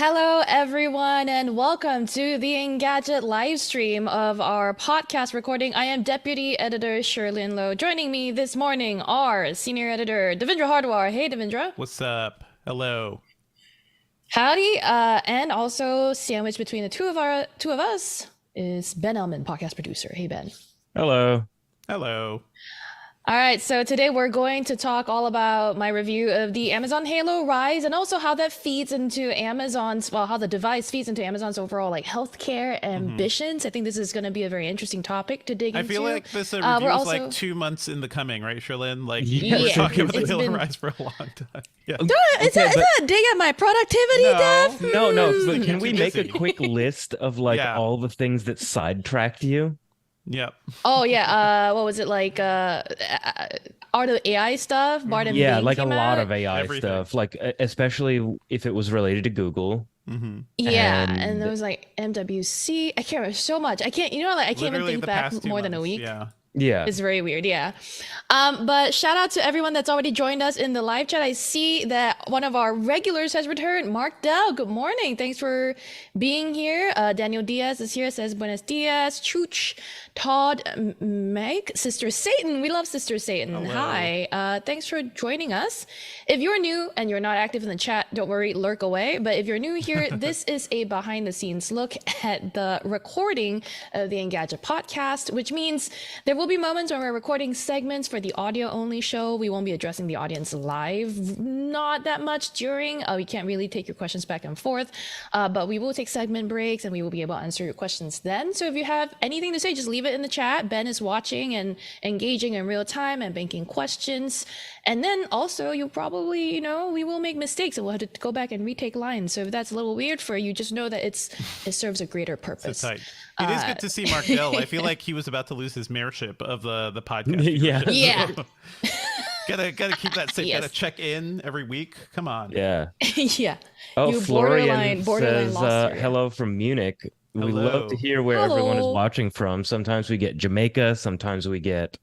Hello, everyone, and welcome to the Engadget live stream of our podcast recording. I am Deputy Editor Sherlyn Lowe. Joining me this morning are Senior Editor Devindra Hardwar. Hey, Devindra. What's up? Hello. Howdy. And also sandwiched between the two of us is Ben Elman, podcast producer. Hey, Ben. Hello. Hello. All right, so today we're going to talk all about my review of the Amazon Halo Rise and also how that feeds into how the device feeds into Amazon's overall healthcare ambitions. I think this is going to be a very interesting topic to dig into. I feel like this review is like 2 months in the coming, right, Sherlyn? Like you were talking about the Halo Rise for a long time. Yeah. Is that a dig at my productivity, Dev? No. But can we make a quick list of all the things that sidetracked you? Yep. Oh yeah. What was it like? Art of AI stuff. Bard and yeah, Bing like a came lot out. of AI stuff. Like especially if it was related to Google. Mm-hmm. Yeah, and there was like MWC. I can't remember so much. I can't. I can't even think back more than a week. Yeah. It's very weird, yeah. But shout out to everyone that's already joined us in the live chat. I see that one of our regulars has returned. Mark Dell, good morning. Thanks for being here. Daniel Diaz is here, says buenos dias. Chooch, Todd, Meg, Sister Satan. We love Sister Satan. Hello. Hi. Thanks for joining us. If you're new and you're not active in the chat, don't worry, lurk away. But if you're new here, this is a behind the scenes look at the recording of the Engadget Podcast, which means there will be moments when we're recording segments for the audio only show. We won't be addressing the audience live, not that much during. We can't really take your questions back and forth, but we will take segment breaks and we will be able to answer your questions then. So if you have anything to say, just leave it in the chat. Ben is watching and engaging in real time and banking questions. And then also you'll probably, we will make mistakes and we'll have to go back and retake lines. So if that's a little weird for you, just know that it serves a greater purpose. So tight. It is good to see Mark Dell. I feel like he was about to lose his mayorship of the podcast. Yeah. gotta keep that safe. Yes. Gotta check in every week. Come on. Yeah. Yeah. Oh, You Florian borderline says lost her. hello from Munich. We Hello. love to hear where everyone is Hello. watching from. Sometimes we get Jamaica. Sometimes we get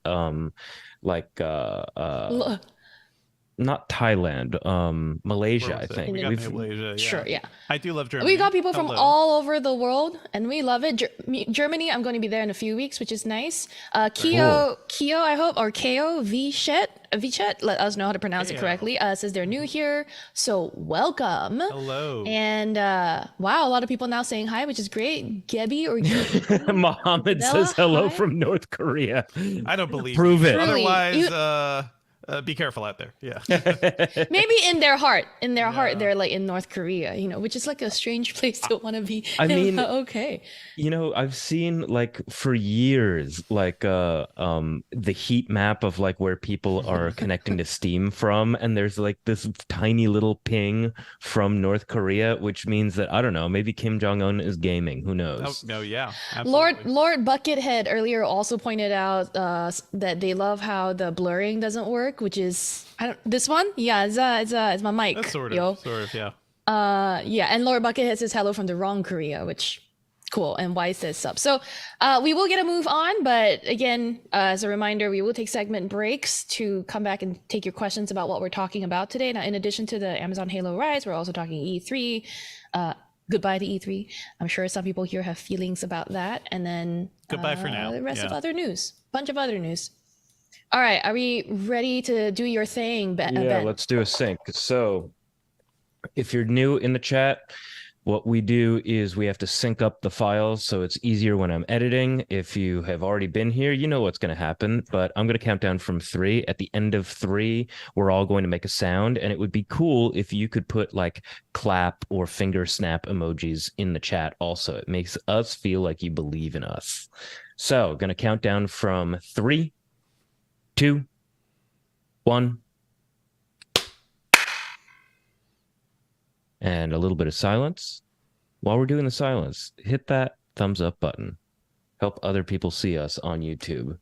not Thailand, Malaysia, I think. Malaysia, yeah. Sure, yeah. I do love Germany. We got people from Hello. all over the world, and we love it. Germany, I'm going to be there in a few weeks, which is nice. Keo, I hope, or Keo Vichet, let us know how to pronounce it correctly. Says they're new here, so welcome. Hello. And wow, a lot of people now saying hi, which is great. Gebby or Mohammed Bella, says hello hi. from North Korea. I don't believe Prove you. it. Otherwise, be careful out there. Yeah. maybe in their heart, they're like in North Korea, which is like a strange place to want to be. I mean, okay. I've seen for years the heat map of where people are connecting to Steam from, and there's this tiny little ping from North Korea, which means that I don't know, maybe Kim Jong-un is gaming. Who knows? Oh, no, yeah. Absolutely. Lord Buckethead earlier also pointed out that they love how the blurring doesn't work, which is this one. Yeah, it's my mic. That's sort yo. of, yeah. Yeah, and Lord Buckethead says hello from the wrong Korea, which cool. And Y says sub. So we will get a move on, but again, as a reminder, we will take segment breaks to come back and take your questions about what we're talking about today. Now, in addition to the Amazon Halo Rise, we're also talking E3. Goodbye to E3. I'm sure some people here have feelings about that. And then Goodbye for now. The rest of Yeah. other news. Bunch of other news. All right, are we ready to do your thing, Ben? Yeah, let's do a sync. So if you're new in the chat, what we do is we have to sync up the files so it's easier when I'm editing. If you have already been here, you know what's going to happen, but I'm going to count down from 3. At the end of 3, we're all going to make a sound, and it would be cool if you could put clap or finger snap emojis in the chat also. It makes us feel like you believe in us. So going to count down from 3, 2, 1. And a little bit of silence. While we're doing the silence, hit that thumbs up button. Help other people see us on YouTube.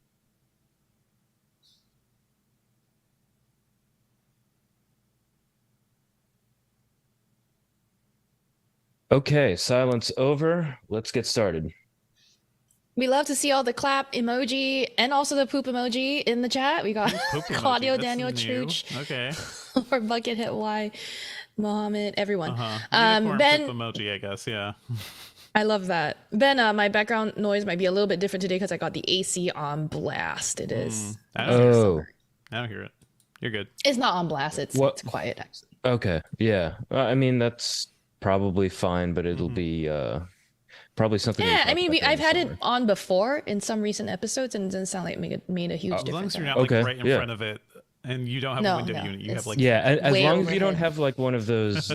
Okay, silence over. Let's get started. We love to see all the clap emoji and also the poop emoji in the chat. We got Poop emoji, Claudio, that's Daniel, new. Chooch. Okay. or Buckethead Y, Mohammed, everyone. Ben emoji, I guess. Yeah. I love that. Ben, my background noise might be a little bit different today because I got the AC on blast. It is. I don't hear it. You're good. It's not on blast. It's quiet, actually. Okay. Yeah. I mean, that's probably fine, but it'll be probably something. Yeah, I mean, I've had it on before in some recent episodes, and it doesn't sound like it made a huge difference. As long as you're not like right in front of it. And you don't have a window unit. You have like as long as you don't have like one of those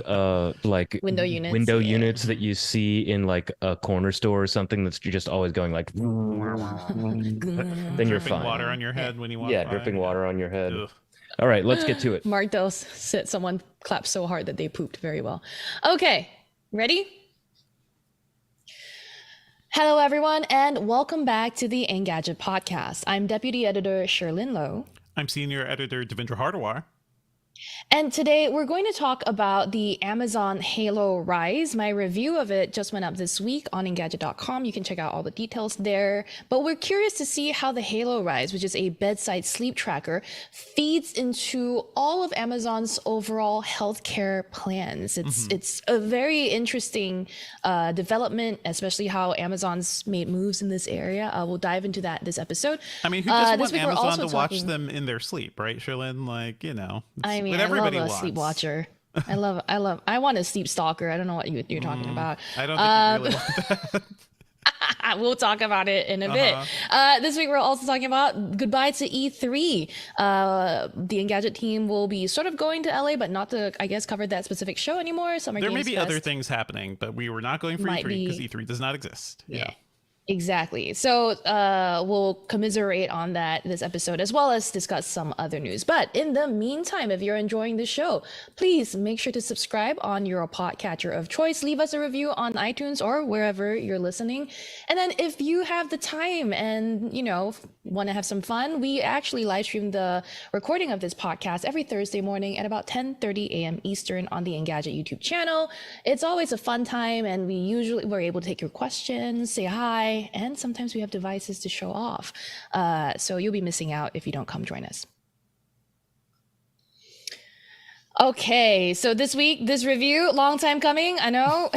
like window units that you see in like a corner store or something that's just always going like then you're fine. Water on your head when you walk by. Dripping water on your head. Ugh. All right, let's get to it. Mark Dell said someone clapped so hard that they pooped very well. Okay, ready? Hello everyone and welcome back to the Engadget Podcast. I'm Deputy Editor Sherlyn Lowe. I'm Senior Editor Devendra Hardawar. And today we're going to talk about the Amazon Halo Rise. My review of it just went up this week on Engadget.com. You can check out all the details there. But we're curious to see how the Halo Rise, which is a bedside sleep tracker, feeds into all of Amazon's overall healthcare plans. It's a very interesting development, especially how Amazon's made moves in this area. We'll dive into that this episode. I mean, who doesn't want Amazon to watch them in their sleep, right, Sherlyn? Like, you know. I mean, I love a sleep watcher. I want a sleep stalker. I don't know what you're talking about. I don't think you really want that. We'll talk about it in a bit. This week, we're also talking about goodbye to E3. The Engadget team will be sort of going to LA, but not to, I guess, cover that specific show anymore. There may be other things happening, but we were not going for E3 because E3 does not exist. Yeah. Exactly. So we'll commiserate on that this episode, as well as discuss some other news. But in the meantime, if you're enjoying the show, please make sure to subscribe on your podcatcher of choice. Leave us a review on iTunes or wherever you're listening. And then if you have the time and, you know, want to have some fun, we actually live stream the recording of this podcast every Thursday morning at about 10:30 a.m. Eastern on the Engadget YouTube channel. It's always a fun time, and we're able to take your questions, say hi, and sometimes we have devices to show off. So you'll be missing out if you don't come join us. Okay, so this week, this review, long time coming, I know.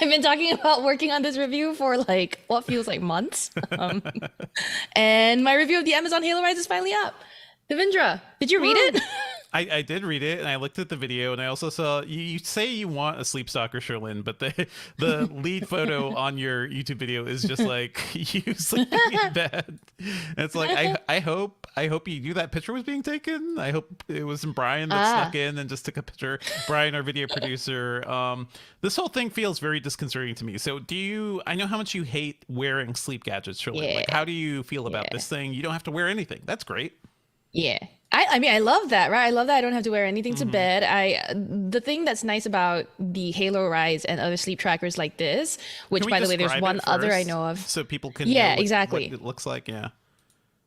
I've been talking about working on this review for like what feels like months. And my review of the Amazon Halo Rise is finally up. Devendra, did you read it? I did read it, and I looked at the video, and I also saw you say you want a sleep stalker, Sherlyn, but the lead photo on your YouTube video is just like you sleeping in bed. And it's like I hope you knew that picture was being taken. I hope it wasn't Brian that snuck in and just took a picture. Brian, our video producer. This whole thing feels very disconcerting to me. So I know how much you hate wearing sleep gadgets, Sherlyn. Yeah. Like, how do you feel about this thing? You don't have to wear anything. That's great. Yeah. I mean, I love that, right? I love that I don't have to wear anything to bed. The thing that's nice about the Halo Rise and other sleep trackers like this, which by the way, there's one other I know of. So people can know exactly what it looks like,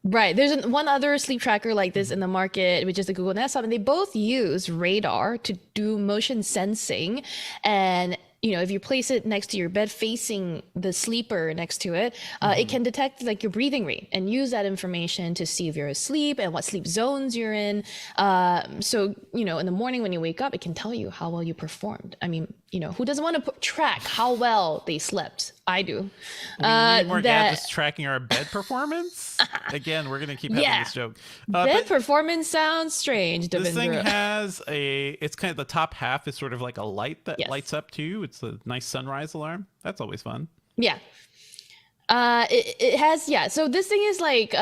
Right. There's one other sleep tracker like this in the market, which is the Google Nest Hub, and they both use radar to do motion sensing. And you know, if you place it next to your bed facing the sleeper next to it, it can detect like your breathing rate and use that information to see if you're asleep and what sleep zones you're in. So, you know, in the morning when you wake up, it can tell you how well you performed. I mean, you know, who doesn't want to track how well they slept? I do. We need more gadgets tracking our bed performance. Again, we're going to keep having this joke. Bed performance sounds strange. This thing has it's kind of the top half is sort of like a light that lights up too. It's a nice sunrise alarm. That's always fun. Yeah. It has, so this thing is like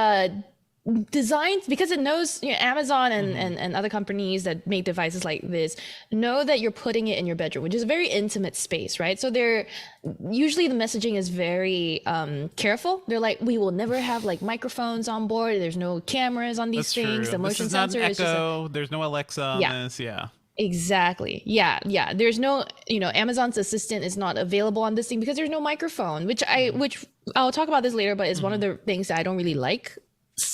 designed because it knows, you know, Amazon and other companies that make devices like this know that you're putting it in your bedroom, which is a very intimate space, right? So they're usually the messaging is very careful. They're like, we will never have like microphones on board. There's no cameras on these things. True. The motion this is not sensor an is Echo. There's no Alexa on this. Yeah. Exactly. Yeah. There's no, you know, Amazon's Assistant is not available on this thing because there's no microphone, which I'll talk about this later, but it's one of the things that I don't really like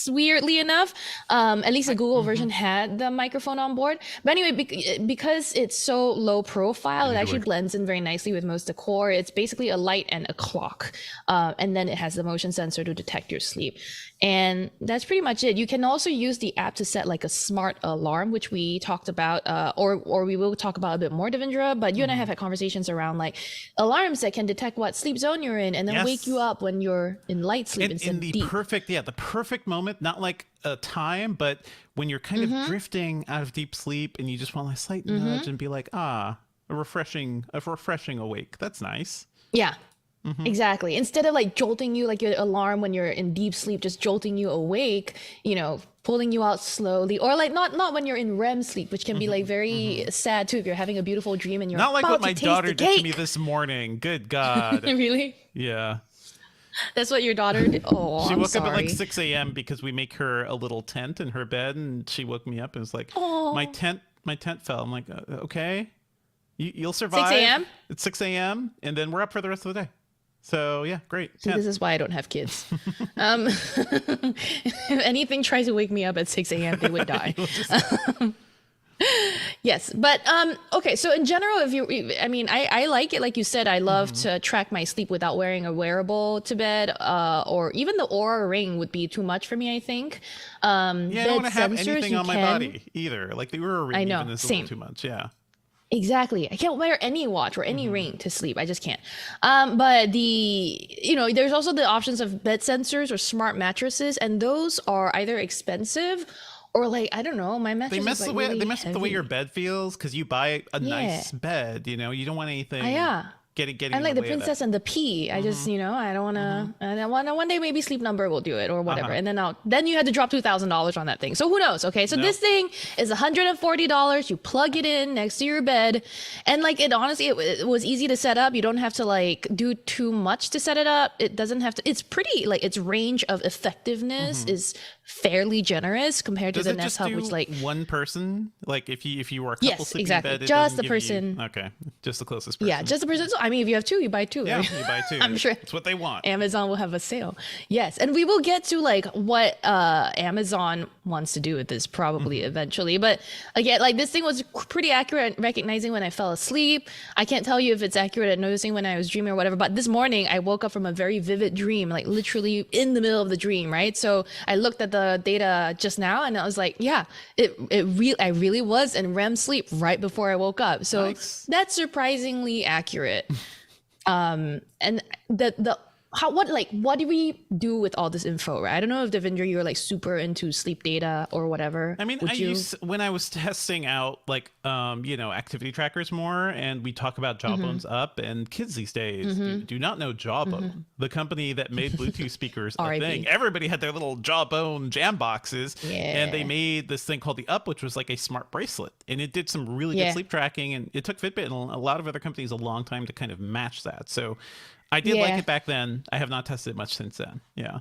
weirdly enough. At least the Google version had the microphone on board. But anyway, because it's so low profile, it actually blends in very nicely with most decor. It's basically a light and a clock. And then it has the motion sensor to detect your sleep. And that's pretty much it. You can also use the app to set like a smart alarm, which we talked about, or we will talk about a bit more, Devindra. But you and I have had conversations around like alarms that can detect what sleep zone you're in and then wake you up when you're in light sleep instead of deep. The perfect moment, not like a time, but when you're kind of drifting out of deep sleep and you just want a slight nudge and be like, a refreshing awake. That's nice. Yeah. Exactly. Instead of like jolting you like your alarm when you're in deep sleep, just jolting you awake, pulling you out slowly, or like not when you're in REM sleep, which can be like very sad too if you're having a beautiful dream and you're not like about what my to taste daughter the did to cake. me this morning. Good God. Really? Yeah. That's what your daughter did? Oh, she I'm woke sorry. up at like 6 a.m. because we make her a little tent in her bed, and she woke me up and was like, my tent fell. I'm like, okay, you'll survive. 6 a.m.? It's 6 a.m. and then we're up for the rest of the day. So yeah, great. See, this is why I don't have kids. If anything tries to wake me up at 6 a.m., they would die. Yes, but okay. So in general, I like it. Like you said, I love to track my sleep without wearing a wearable to bed, or even the Aura ring would be too much for me, I think. I don't want to have anything on my body either. Like the Aura ring, I know, even is a same. little too much. Yeah. Exactly. I can't wear any watch or any ring to sleep. I just can't. But there's also the options of bed sensors or smart mattresses, and those are either expensive or like, I don't know, my mattress They mess is like with really the way heavy. your bed feels because you buy a nice bed. You don't want anything. Getting And like in the way of that. princess and the pea. I just, I don't want to, and I want one day maybe Sleep Number will do it or whatever. And then you had to drop $2,000 on that thing. So who knows? Okay. So this thing is $140. You plug it in next to your bed. And like it honestly, it was easy to set up. You don't have to like do too much to set it up. It doesn't have to, it's pretty like its range of effectiveness is fairly generous compared to Does the it Nest just Hub, do which like, one person? Like if you were a couple yes, sleeping exactly. in bed, it Just doesn't the give you- person. okay. Just the closest person. Yeah, just the person. So, I mean, if you have two, you buy two. Yeah, Right? you buy two. I'm sure it's what they want. Amazon will have a sale. Yes. And we will get to like what Amazon wants to do with this probably eventually. But again, like this thing was pretty accurate at recognizing when I fell asleep. I can't tell you if it's accurate at noticing when I was dreaming or whatever. But this morning I woke up from a very vivid dream, like literally in the middle of the dream, right? So I looked at the data just now and I was like, yeah, I really was in REM sleep right before I woke up. So Nice. that's surprisingly accurate. And what do we do with all this info, right? I don't know if Devindra, you're like super into sleep data or whatever. I mean, when I was testing out like activity trackers more, and we talk about Jawbone's up, and kids these days do not know Jawbone, the company that made Bluetooth speakers a R.I.P. thing. Everybody had their little Jawbone jam boxes, and they Yeah. made this thing called the Up, which was like a smart bracelet, and it did some really good sleep tracking, and it took Fitbit and a lot of other companies a long time to kind of match that. So I did like it back then. I have not tested it much since then. Yeah.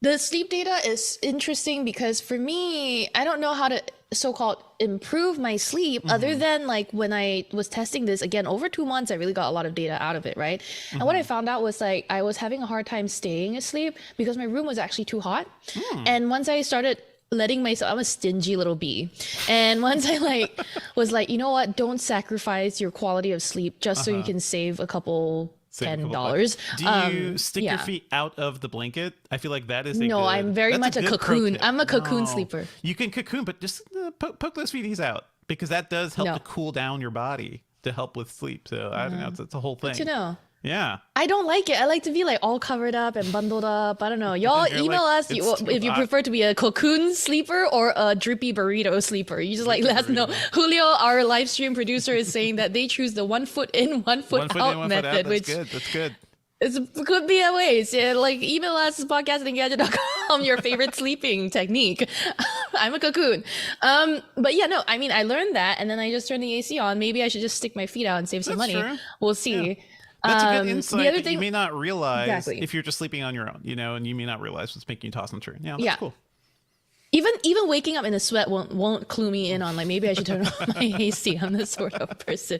The sleep data is interesting because for me, I don't know how to so-called improve my sleep other than like when I was testing this again over 2 months, I really got a lot of data out of it, right? And what I found out was like I was having a hard time staying asleep because my room was actually too hot. And once I started letting myself, I'm a stingy little bee, and once I was like, you know what, don't sacrifice your quality of sleep just so you can save a couple $10. Do you stick your feet out of the blanket? I feel like that is I'm very much a good pro cocoon. tip. I'm a cocoon No. sleeper. You can cocoon, but just poke those feeties out because that does help to cool down your body to help with sleep. So I don't know. It's a whole thing. Good to know. Yeah. I don't like it. I like to be like all covered up and bundled up. I don't know. Y'all You're email like, us it's too if you hot. prefer to be a cocoon sleeper or a drippy burrito sleeper. You just like let us know. Julio, our live stream producer, is saying that they choose the 1 foot in, 1 foot out 1 foot method, out. That's which good. That's good. could be a ways. Yeah, like email us podcast@engadget.com your favorite sleeping technique. I'm a cocoon. But yeah, no, I mean I learned that and then I just turned the AC on. Maybe I should just stick my feet out and save some That's money. true. We'll see. That's a good insight the other that thing, you may not realize Exactly. if you're just sleeping on your own, and you may not realize what's making you toss and turn. Yeah, that's Yeah. cool. even waking up in a sweat won't clue me in on like maybe I should turn off my AC. I'm this sort of person.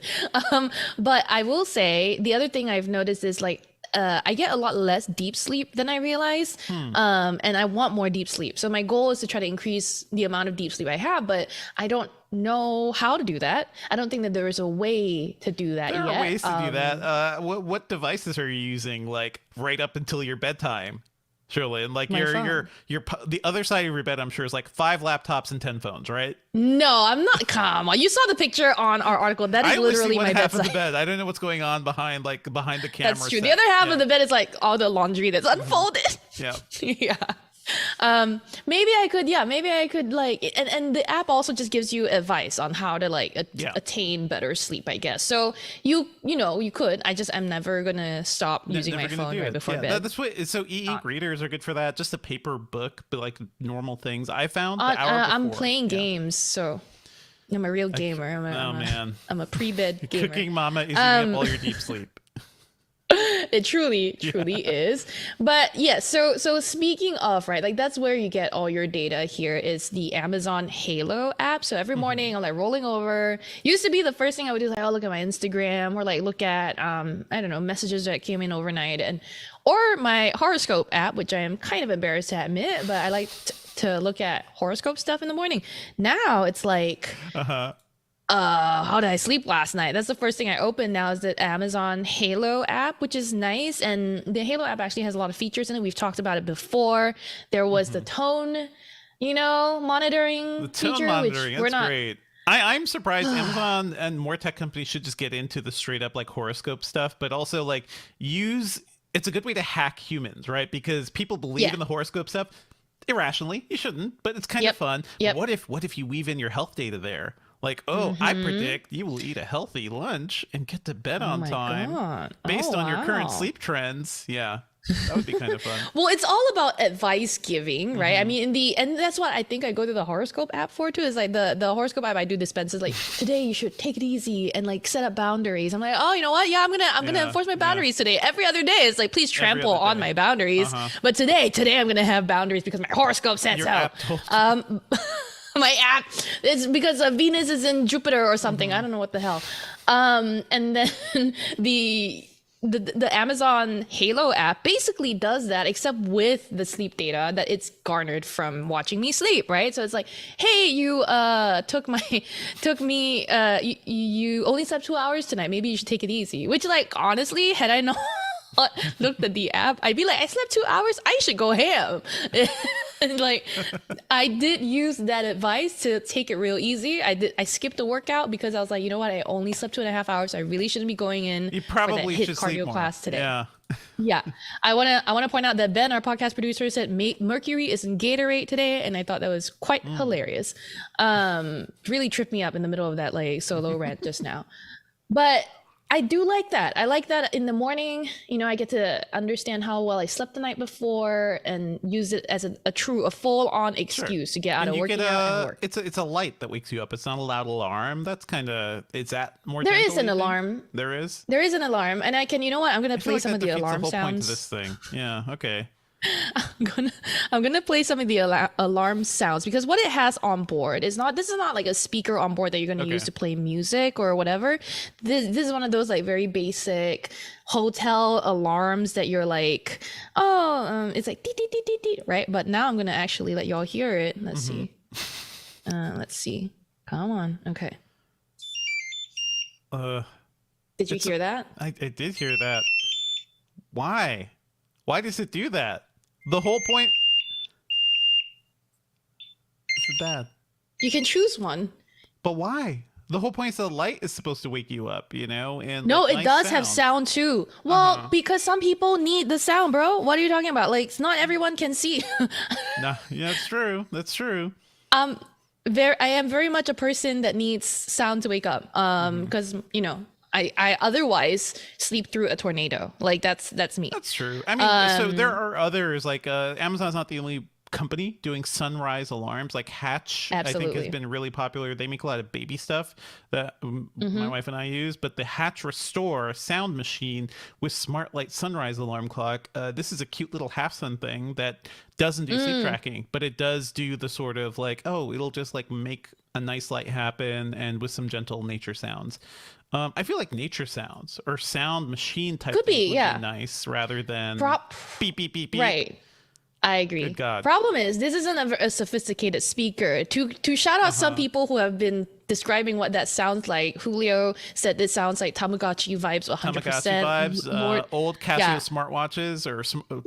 But I will say the other thing I've noticed is like I get a lot less deep sleep than I realized. And I want more deep sleep. So my goal is to try to increase the amount of deep sleep I have, but I don't know how to do that. I don't think that there is a way to do that There yet. are ways to do that. What devices are you using, like right up until your bedtime? Surely, and like My phone. the other side of your bed, I'm sure, is like 5 laptops and 10 phones, right? No, I'm not. Come on, you saw the picture on our article. That is I only see literally one my half of the bedside. bed. I don't know what's going on behind the camera. That's true. The set. other half Yeah. of the bed is like all the laundry that's unfolded. Yeah. Yeah. Maybe I could like, and the app also just gives you advice on how to like attain better sleep, I guess. So you could. I'm never gonna stop using my Never gonna phone do right it. before Yeah, bed. that's what. So e-ink readers are good for that. Just a paper book, but like normal things. I found the Uh, hour before. I'm playing Yeah. games, so I'm a real gamer. Man, I'm a pre-bed gamer. cooking mama is eating up all your deep sleep. It truly is. But yeah, so speaking of, right, like that's where you get all your data here is the Amazon Halo app. So every morning I'm like rolling over. Used to be the first thing I would do is like, oh, look at my Instagram or like look at I don't know, messages that came in overnight or my horoscope app, which I am kind of embarrassed to admit, but I like to look at horoscope stuff in the morning. Now it's like how did I sleep last night? That's the first thing I open now is the Amazon Halo app, which is nice. And the Halo app actually has a lot of features in it. We've talked about it before. There was the tone, monitoring The tone feature, monitoring, which we're that's not. great. I'm surprised Amazon and more tech companies should just get into the straight up like horoscope stuff, but also like it's a good way to hack humans, right? Because people believe Yeah. in the horoscope stuff irrationally. You shouldn't, but it's kind of fun. Yep. What if you weave in your health data there? Like, I predict you will eat a healthy lunch and get to bed on my time God. based Oh, on your current wow. sleep trends. Yeah. That would be kind of fun. Well, it's all about advice giving, right? I mean, and that's what I think I go to the horoscope app for too. Is like the horoscope app I do dispenses like today you should take it easy and like set up boundaries. I'm like, oh, you know what? Yeah, I'm gonna enforce my boundaries today. Every other day it's like please trample other on day. my boundaries, but today I'm gonna have boundaries because my horoscope says Your so. app told My app it's because Venus is in Jupiter or something. I don't know what the hell. And then the Amazon Halo app basically does that, except with the sleep data that it's garnered from watching me sleep, right? So it's like, hey, you took me you only slept 2 hours tonight. Maybe you should take it easy. Which, like, honestly, had I not looked at the app, I'd be like, I slept 2 hours. I should go ham. And like, I did use that advice to take it real easy. I skipped a workout because I was like, you know what? I only slept 2.5 hours. I really shouldn't be going in You for that probably HIIT should sleep cardio more. class today. Yeah. Yeah, I wanna point out that Ben, our podcast producer, said Mercury is in Gatorade today, and I thought that was quite hilarious. Really tripped me up in the middle of that like solo rant just now, but I do like that. I like that in the morning, I get to understand how well I slept the night before and use it as a full-on excuse to get out And of you working get out and work. it's a light that wakes you up. It's not a loud alarm. That's kind of is that more. There gentle, is an you think? alarm. There is. There is an alarm, and I can. You know what? I'm gonna I feel play like some that of the defeats alarm the whole point of sounds. this thing. Yeah. Okay. I'm gonna play some of the alarm sounds because what it has on board is not. This is not like a speaker on board that you're gonna use to play music or whatever. This is one of those like very basic hotel alarms that you're like, it's like dee, dee, dee, dee, dee, right? But now I'm gonna actually let y'all hear it. Let's see. Let's see. Come on. Okay. Did you hear that? I did hear that. Why? Why does it do that? The whole point. This is bad. You can choose one. But why? The whole point is the light is supposed to wake you up, and No, like, it nice does have sound too. Well, because some people need the sound, bro. What are you talking about? Like, not everyone can see. No, yeah, that's true. That's true. I am very much a person that needs sound to wake up. Because I otherwise sleep through a tornado. Like that's me. That's true. I mean, so there are others like Amazon's not the only company doing sunrise alarms. Like Hatch, I think, has Absolutely. been really popular. They make a lot of baby stuff that my wife and I use. But the Hatch Restore sound machine with smart light sunrise alarm clock, this is a cute little half sun thing that doesn't do sleep tracking, but it does do the sort of like, oh, it'll just like make a nice light happen and with some gentle nature sounds. I feel like nature sounds or sound machine type Could be, thing would yeah. be nice rather than beep beep beep beep. Right. I agree. Good God. Problem is, this isn't a sophisticated speaker. To shout out some people who have been describing what that sounds like. Julio said this sounds like Tamagotchi vibes 100%. Tamagotchi vibes, Lord, old Casio smartwatches or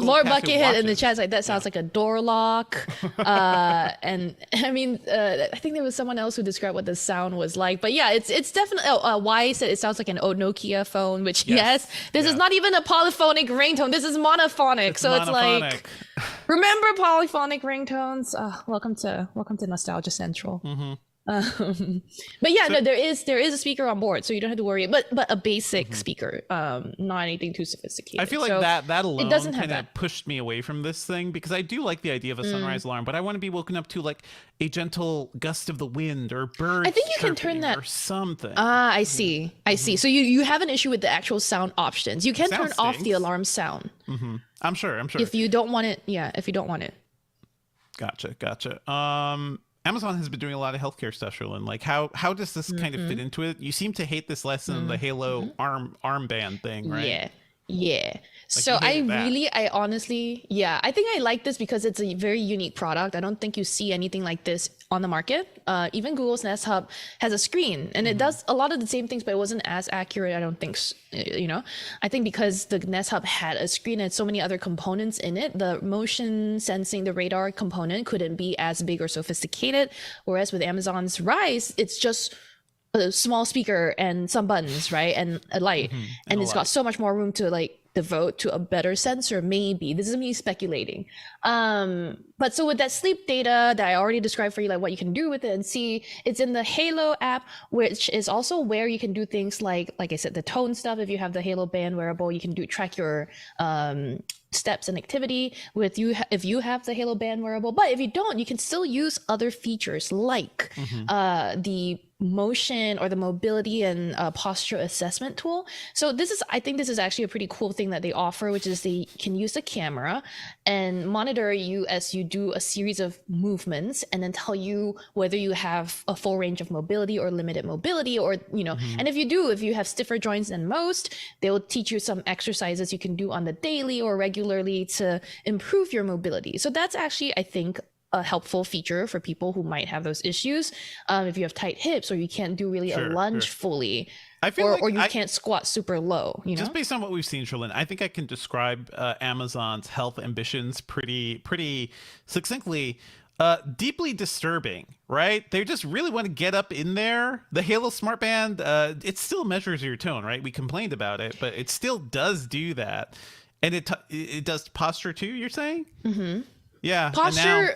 Lord Casio Buckethead watches. in the chat is like, that sounds like a door lock. And I mean, I think there was someone else who described what the sound was like. But yeah, it's definitely, Y said it sounds like an old Nokia phone, which yes, this is not even a polyphonic ringtone. This is monophonic. It's like, remember polyphonic ringtones? Welcome to Nostalgia Central. But yeah, no, there is a speaker on board, so you don't have to worry. But a basic speaker, not anything too sophisticated. I feel like so that alone it doesn't have kind of that. pushed me away from this thing because I do like the idea of a sunrise alarm, but I want to be woken up to like a gentle gust of the wind or birds. I think you can turn chirping that or something. I see. So you have an issue with the actual sound options. You can Sound turn off the stinks. alarm sound I'm sure. if you don't want it. Yeah, if you don't want it. Gotcha. Amazon has been doing a lot of healthcare stuff, Sherlyn. Like how does this kind of fit into it? You seem to hate this less than the Halo armband thing, right? Yeah. So you I hated that. I honestly, I think I like this because it's a very unique product. I don't think you see anything like this on the market. Even Google's Nest Hub has a screen and it does a lot of the same things, but it wasn't as accurate. I don't think, I think because the Nest Hub had a screen and so many other components in it, the motion sensing, the radar component couldn't be as big or sophisticated. Whereas with Amazon's Rise, it's just a small speaker and some buttons, right? And a light. And it's got so much more room to like devote to a better sensor, maybe. This is me speculating. But so with that sleep data that I already described for you, like what you can do with it and see, it's in the Halo app, which is also where you can do things like I said, the tone stuff. If you have the Halo band wearable, you can track your steps and activity with you if you have the Halo band wearable. But if you don't, you can still use other features like the motion or the mobility and posture assessment tool. So I think this is actually a pretty cool thing that they offer, which is they can use the camera and monitor you as you do a series of movements and then tell you whether you have a full range of mobility or limited mobility, or and if you have stiffer joints than most, they will teach you some exercises you can do on the daily or regularly to improve your mobility. So that's actually, I think, a helpful feature for people who might have those issues. If you have tight hips or you can't do really a lunge fully, I feel or you can't squat super low, Just based on what we've seen, Sherlyn, I think I can describe Amazon's health ambitions pretty succinctly. Deeply disturbing, right? They just really want to get up in there. The Halo Smart Band, it still measures your tone, right? We complained about it, but it still does do that. And it does posture too, you're saying? Yeah. Posture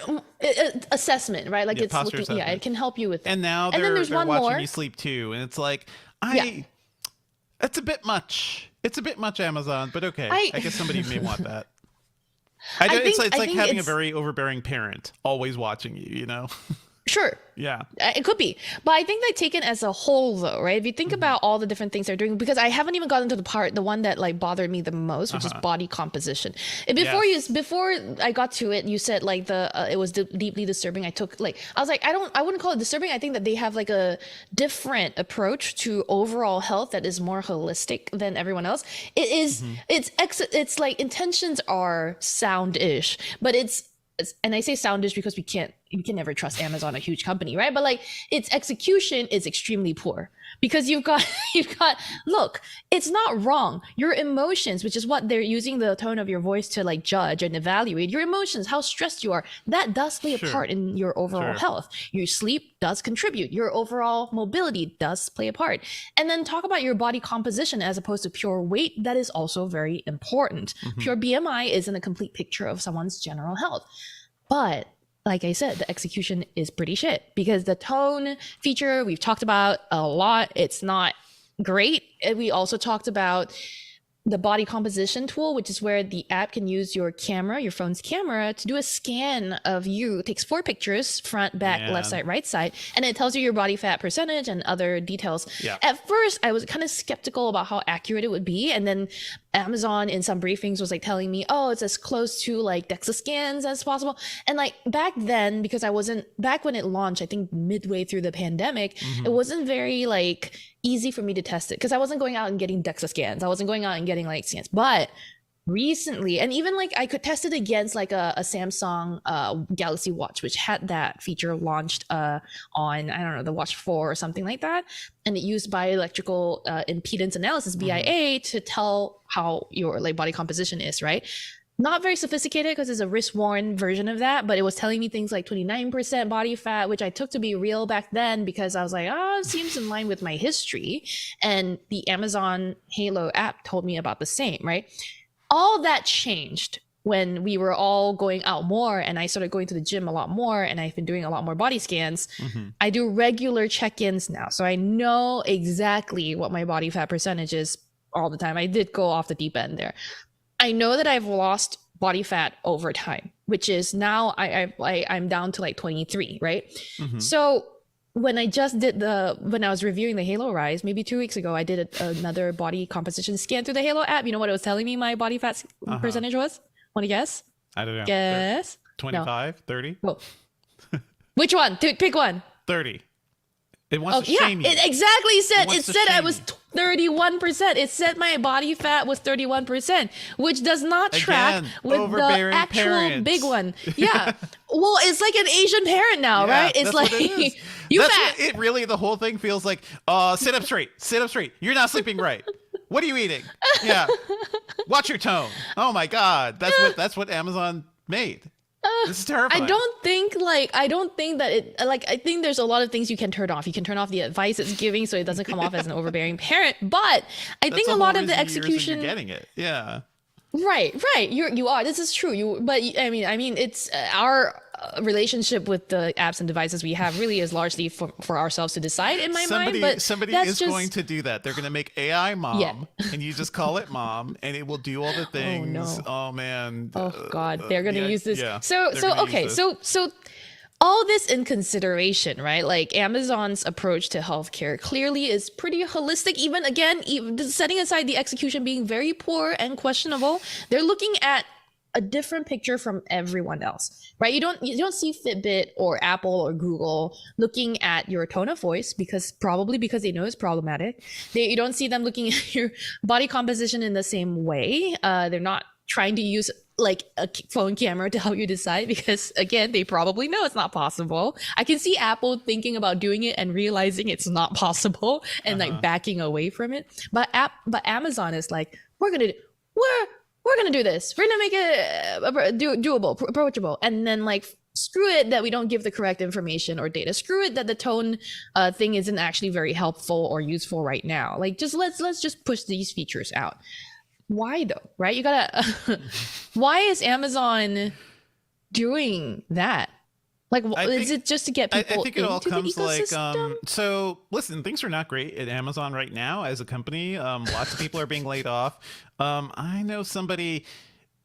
assessment, right? Like it's posture looking, it can help you with that. And now then there's they're one watching more. you sleep too. And it's like, it's a bit much. It's a bit much, Amazon, but okay. I guess somebody may want that. It's like having a very overbearing parent always watching you, Sure. Yeah. It could be. But I think that taken as a whole though, right? If you think about all the different things they're doing, because I haven't even gotten to the one that like bothered me the most, which is body composition. And before I got to it, you said like it was deeply disturbing. I was like, I wouldn't call it disturbing. I think that they have like a different approach to overall health that is more holistic than everyone else. It is, it's like intentions are sound-ish, but and I say soundish because we can never trust Amazon, a huge company, right? But like its execution is extremely poor because you've got look, it's not wrong. Your emotions, which is what they're using the tone of your voice to like judge and evaluate your emotions, how stressed you are, that does play a part in your overall health. Your sleep does contribute. Your overall mobility does play a part. And then talk about your body composition as opposed to pure weight. That is also very important. Pure BMI isn't a complete picture of someone's general health. But like I said, the execution is pretty shit because the tone feature we've talked about a lot. It's not great. And we also talked about the body composition tool, which is where the app can use your camera, your phone's camera, to do a scan of you. It takes 4 pictures, front, back, left side, right side, and it tells you your body fat percentage and other details. Yeah. At first, I was kind of skeptical about how accurate it would be, and then Amazon in some briefings was like telling me, oh, it's as close to like DEXA scans as possible. And like back then, because I wasn't back when it launched, I think midway through the pandemic, it wasn't very like easy for me to test it because I wasn't going out and getting DEXA scans. I wasn't going out and getting like scans. But recently, and even like I could test it against like a Samsung Galaxy Watch, which had that feature launched on, I don't know, the Watch 4 or something like that. And it used bioelectrical impedance analysis, BIA, to tell how your like body composition is, right? Not very sophisticated because it's a wrist-worn version of that, but it was telling me things like 29% body fat, which I took to be real back then because I was like, oh, it seems in line with my history. And the Amazon Halo app told me about the same, right? All that changed when we were all going out more and I started going to the gym a lot more and I've been doing a lot more body scans. I do regular check-ins now. So I know exactly what my body fat percentage is all the time. I did go off the deep end there. I know that I've lost body fat over time, which is now I'm down to like 23, right? So when I just did when I was reviewing the Halo Rise, maybe 2 weeks ago, I did another body composition scan through the Halo app. You know what it was telling me my body fat percentage was? Want to guess? I don't know. Guess? 25, no. 30? Well, which one? Pick one. 30. It wants to shame you. It exactly said, it said I was 31%. It said my body fat was 31%, which does not track with the actual big one. Yeah. Well, it's like an Asian parent now, right? It's like, you fat. It really, the whole thing feels like, sit up straight. Sit up straight. You're not sleeping right. What are you eating? Yeah. Watch your tone. Oh my God. That's what Amazon made. This is terrifying. I don't think that it, like, I think there's a lot of things you can turn off. You can turn off the advice it's giving so it doesn't come off as an overbearing parent. But I think a lot of the execution, you're getting it. Yeah. Right. You are. This is true. But I mean, it's our relationship with the apps and devices we have really is largely for ourselves to decide in my mind. But somebody is going to do that. They're going to make AI mom, and you just call it mom, and it will do all the things. Oh, no. Oh man. Oh God, they're going to use this. Yeah, so all this in consideration, right? Like Amazon's approach to healthcare clearly is pretty holistic. Even setting aside the execution being very poor and questionable, they're looking at a different picture from everyone else, right? You don't see Fitbit or Apple or Google looking at your tone of voice because they know it's problematic. You don't see them looking at your body composition in the same way. They're not trying to use like a phone camera to help you decide because again, they probably know it's not possible. I can see Apple thinking about doing it and realizing it's not possible and like backing away from it. But Amazon is like, we're gonna do this. We're gonna make it doable, approachable, and then like screw it that we don't give the correct information or data. Screw it that the tone thing isn't actually very helpful or useful right now. Like just let's just push these features out. Why though, right? You gotta. Why is Amazon doing that? Like, is it just to get people I think it all into comes the ecosystem? like, so listen, things are not great at Amazon right now as a company. Lots of people are being laid off. I know somebody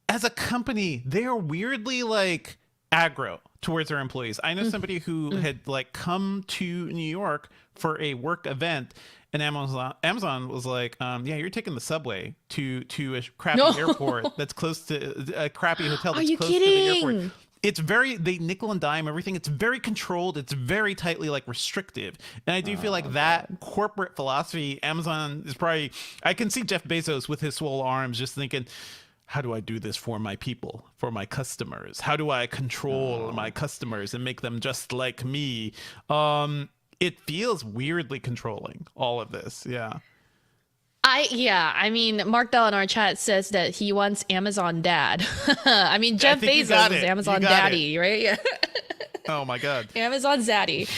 as a company, they are weirdly like aggro towards their employees. I know somebody who had like come to New York for a work event, and Amazon was like, yeah, you're taking the subway to a crappy airport that's close to a crappy hotel that's close to the airport. It's they nickel and dime everything. It's very controlled. It's very tightly like restrictive. And I do feel like that corporate philosophy, Amazon is probably, I can see Jeff Bezos with his swole arms just thinking, how do I do this for my people, for my customers? How do I control my customers and make them just like me? It feels weirdly controlling, all of this. Yeah. I mean, Mark Dell in our chat says that he wants Amazon dad. I mean, Jeff Bezos is Amazon daddy, right? Yeah. Oh my God. Amazon zaddy.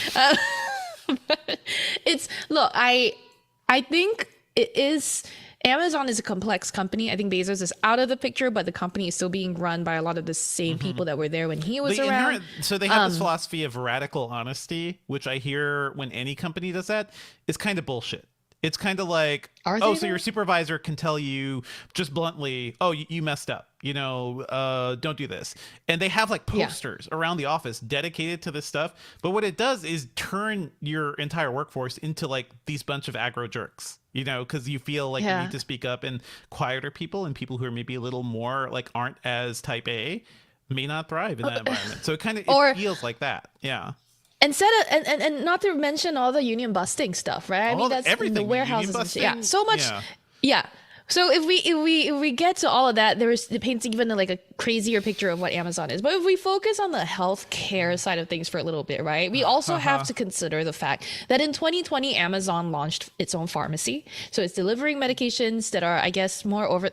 I think it is. Amazon is a complex company. I think Bezos is out of the picture, but the company is still being run by a lot of the same people that were there when he was around. So they have this philosophy of radical honesty, which I hear when any company does that, is kind of bullshit. It's kind of like, Are oh, they so your though? supervisor can tell you just bluntly, oh, you messed up, don't do this. And they have like Yeah. posters around the office dedicated to this stuff. But what it does is turn your entire workforce into like these bunch of aggro jerks, because you feel like you Yeah. need to speak up, and quieter people and people who are maybe a little more like aren't as type A may not thrive in that environment. So it Or- feels like that. Yeah. Instead of and not to mention all the union busting stuff, right? I All mean the- that's in everything, the union warehouses. Yeah, busting, so much. yeah. Yeah. So if we get to all of that, it paints even like a crazier picture of what Amazon is. But if we focus on the healthcare side of things for a little bit, right? We also have to consider the fact that in 2020, Amazon launched its own pharmacy. So it's delivering medications that are, I guess, more over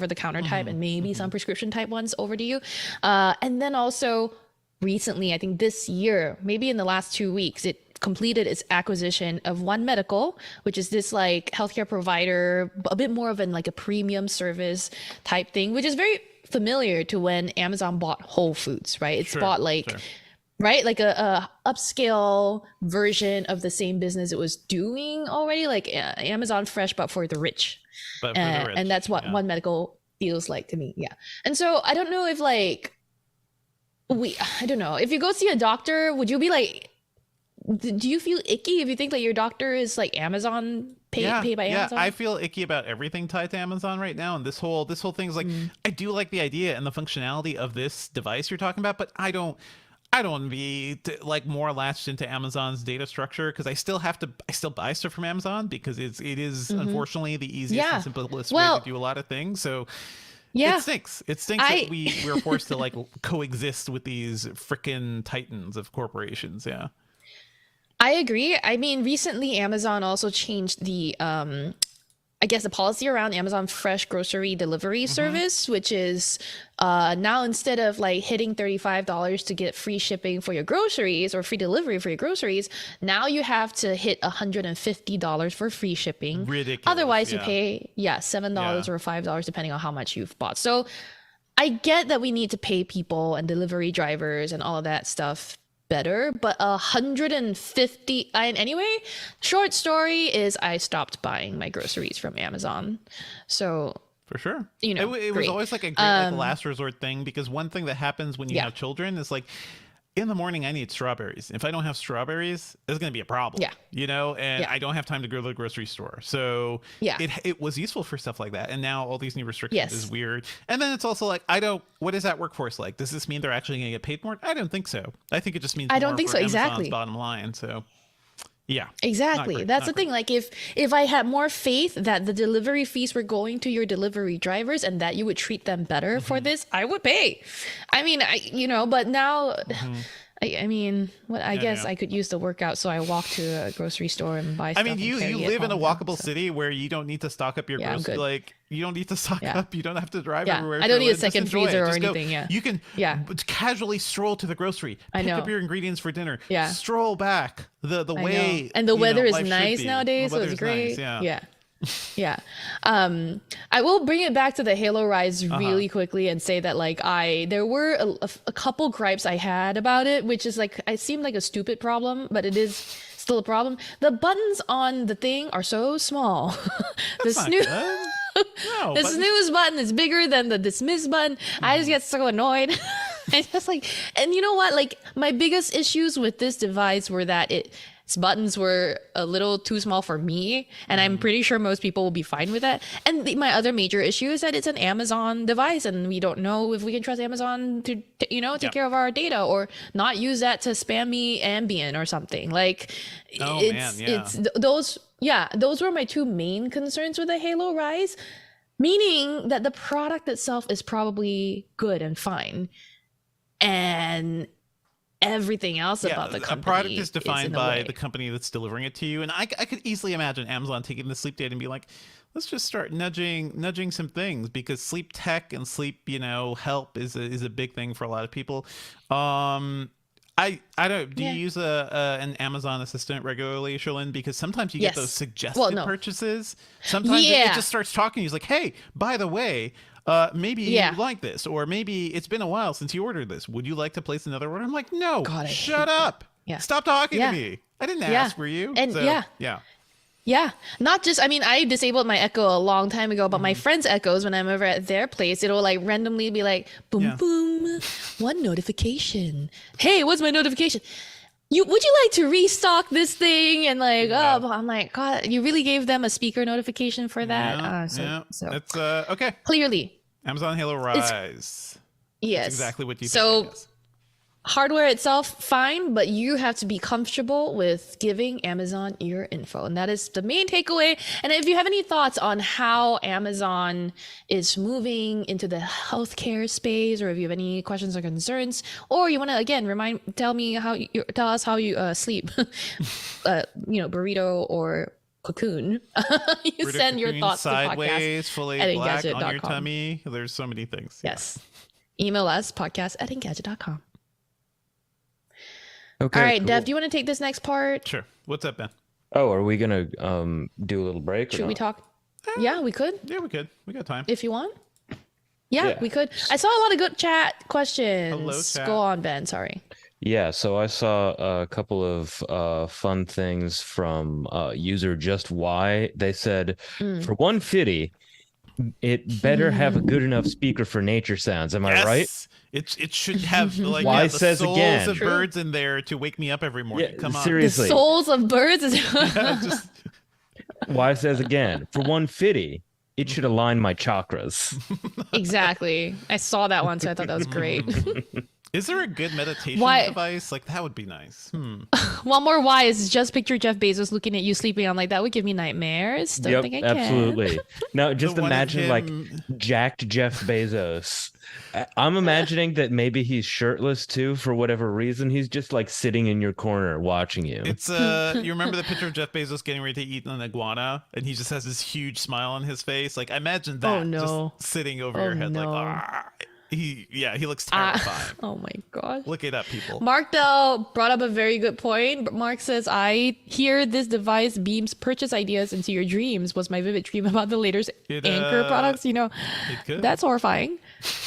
the counter type, and maybe some prescription type ones over to you. And then also recently, I think this year, maybe in the last 2 weeks, it completed its acquisition of One Medical, which is this like healthcare provider, a bit more of like a premium service type thing, which is very familiar to when Amazon bought Whole Foods, right? It's Sure, bought like sure. right, like a upscale version of the same business it was doing already, like Amazon Fresh, but for the rich. But for the rich, And that's what yeah. One Medical feels like to me. Yeah. And so I don't know if like I don't know, if you go see a doctor, would you be like, do you feel icky if you think that your doctor is like Amazon paid by Amazon? I feel icky about everything tied to Amazon right now, and this whole thing is like, I do like the idea and the functionality of this device you're talking about, but I don't want to be like more latched into Amazon's data structure, because I still buy stuff from Amazon because it is unfortunately the easiest Yeah. and simplest Well- way to do a lot of things. So Yeah. it stinks. It stinks that we're forced to like coexist with these frickin' titans of corporations. Yeah. I agree. I mean, recently Amazon also changed the I guess the policy around Amazon Fresh grocery delivery service, which is now instead of like hitting $35 to get free shipping for your groceries or free delivery for your groceries, now you have to hit $150 for free shipping. Ridiculous, Otherwise, you yeah. pay $7 Yeah. or $5 depending on how much you've bought. So I get that we need to pay people and delivery drivers and all of that stuff better, but 150. And anyway, short story is I stopped buying my groceries from Amazon. So For sure. You know, it was great. always like a great like, last resort thing, because one thing that happens when you Yeah. have children is like, in the morning, I need strawberries. If I don't have strawberries, there's going to be a problem. Yeah. And Yeah. I don't have time to go to the grocery store. So Yeah. it was useful for stuff like that. And now all these new restrictions Yes. is weird. And then it's also like, what is that workforce like? Does this mean they're actually going to get paid more? I don't think so. I think it just means I don't more think for so, Amazon's exactly. bottom line. So yeah. Exactly. great, That's not the thing. Like if I had more faith that the delivery fees were going to your delivery drivers and that you would treat them better for this, I would pay. I mean, but now I mean, what I guess yeah. I could use the workout, so I walk to a grocery store and buy I stuff. mean, and you carry it live in a home now, walkable so. city where you don't need to stock up your Yeah, I'm groceries. good. Like, you don't need to stock Yeah. up. You don't have to drive Yeah. everywhere. I don't for need a Just second enjoy it. freezer or Just go. anything, yeah. You can Yeah. casually stroll to the grocery. I Pick know. up your ingredients for dinner. Yeah. Stroll back the I way. know. And the weather is life should nice be. nowadays, The so it's weather's great. nice, yeah. Yeah. Yeah. I will bring it back to the Halo Rise really quickly and say that like there were a couple gripes I had about it, which is like, it seemed like a stupid problem, but it is still a problem. The buttons on the thing are so small. That's not good. No, The but snooze button is bigger than the dismiss button. I just get so annoyed. I just like, and you know what? Like my biggest issues with this device were that its buttons were a little too small for me, and I'm pretty sure most people will be fine with that. And my other major issue is that it's an Amazon device, and we don't know if we can trust Amazon to take care of our data or not use that to spam me Ambien or something. Like, those were my two main concerns with the Halo Rise, meaning that the product itself is probably good and fine, and everything else about the company a product is in defined the by way. the company that's delivering it to you. And I could easily imagine Amazon taking the sleep data and be like, let's just start nudging some things, because sleep tech and sleep help is a big thing for a lot of people. I don't. Do you use an Amazon assistant regularly, Sherlyn? Because sometimes you get those suggested purchases. Sometimes it just starts talking. He's like, "Hey, by the way, maybe you like this, or maybe it's been a while since you ordered this. Would you like to place another order?" I'm like, "No, God, I shut hate that. up. Yeah. Stop talking Yeah. to me. I didn't ask for you." And So, yeah. yeah. Yeah, not just, I mean, I disabled my Echo a long time ago, but my friends' Echoes, when I'm over at their place, it'll like randomly be like, boom, Yeah. boom, one notification. Hey, what's my notification? Would you like to restock this thing? And like, Yeah. oh, I'm like, God, you really gave them a speaker notification for that? So It's okay. clearly, Amazon Halo Rise. yes. That's exactly what you So think. I guess. hardware itself, fine, but you have to be comfortable with giving Amazon your info. And that is the main takeaway. And if you have any thoughts on how Amazon is moving into the healthcare space, or if you have any questions or concerns, or you want to, again, tell us how you sleep, burrito or cocoon, you Burrito send your cocoon, thoughts to podcast sideways, fully at black on your engadget.com. tummy. There's so many things. Yes. Email us, podcast@engadget.com. Okay. All right, cool. Dev, do you want to take this next part? Sure. What's up, Ben? Oh, are we gonna do a little break? Or Should we not? talk? Yeah, we could Yeah, we could. We got time. if you want. Yeah, Yeah. we could. I saw a lot of good chat questions. Hello, chat. Go on, Ben. Sorry. Yeah, so I saw a couple of fun things from user Just Why. They said for 150, it better have a good enough speaker for nature sounds. Am I right? It should have like Why the says souls again? of True. birds in there to wake me up every morning. Yeah, Come on. seriously. The souls of birds. Just Why says again for 150, it should align my chakras. Exactly. I saw that one, so I thought that was great. is there a good meditation Why- device? Like that would be nice. One more why is just picture Jeff Bezos looking at you sleeping on like that would give me nightmares. Don't think I can. absolutely. Now, just The one of imagine like him- jacked Jeff Bezos. I'm imagining that maybe he's shirtless too for whatever reason. He's just like sitting in your corner watching you. It's you remember the picture of Jeff Bezos getting ready to eat an iguana and he just has this huge smile on his face? Like I imagine that Oh, no. just sitting over Oh, your head no. like he looks terrifying. Oh my gosh. Look it up, people. Mark Dell brought up a very good point. Mark says, I hear this device beams purchase ideas into your dreams. Was my vivid dream about the latest It, Anchor products? It could. That's horrifying.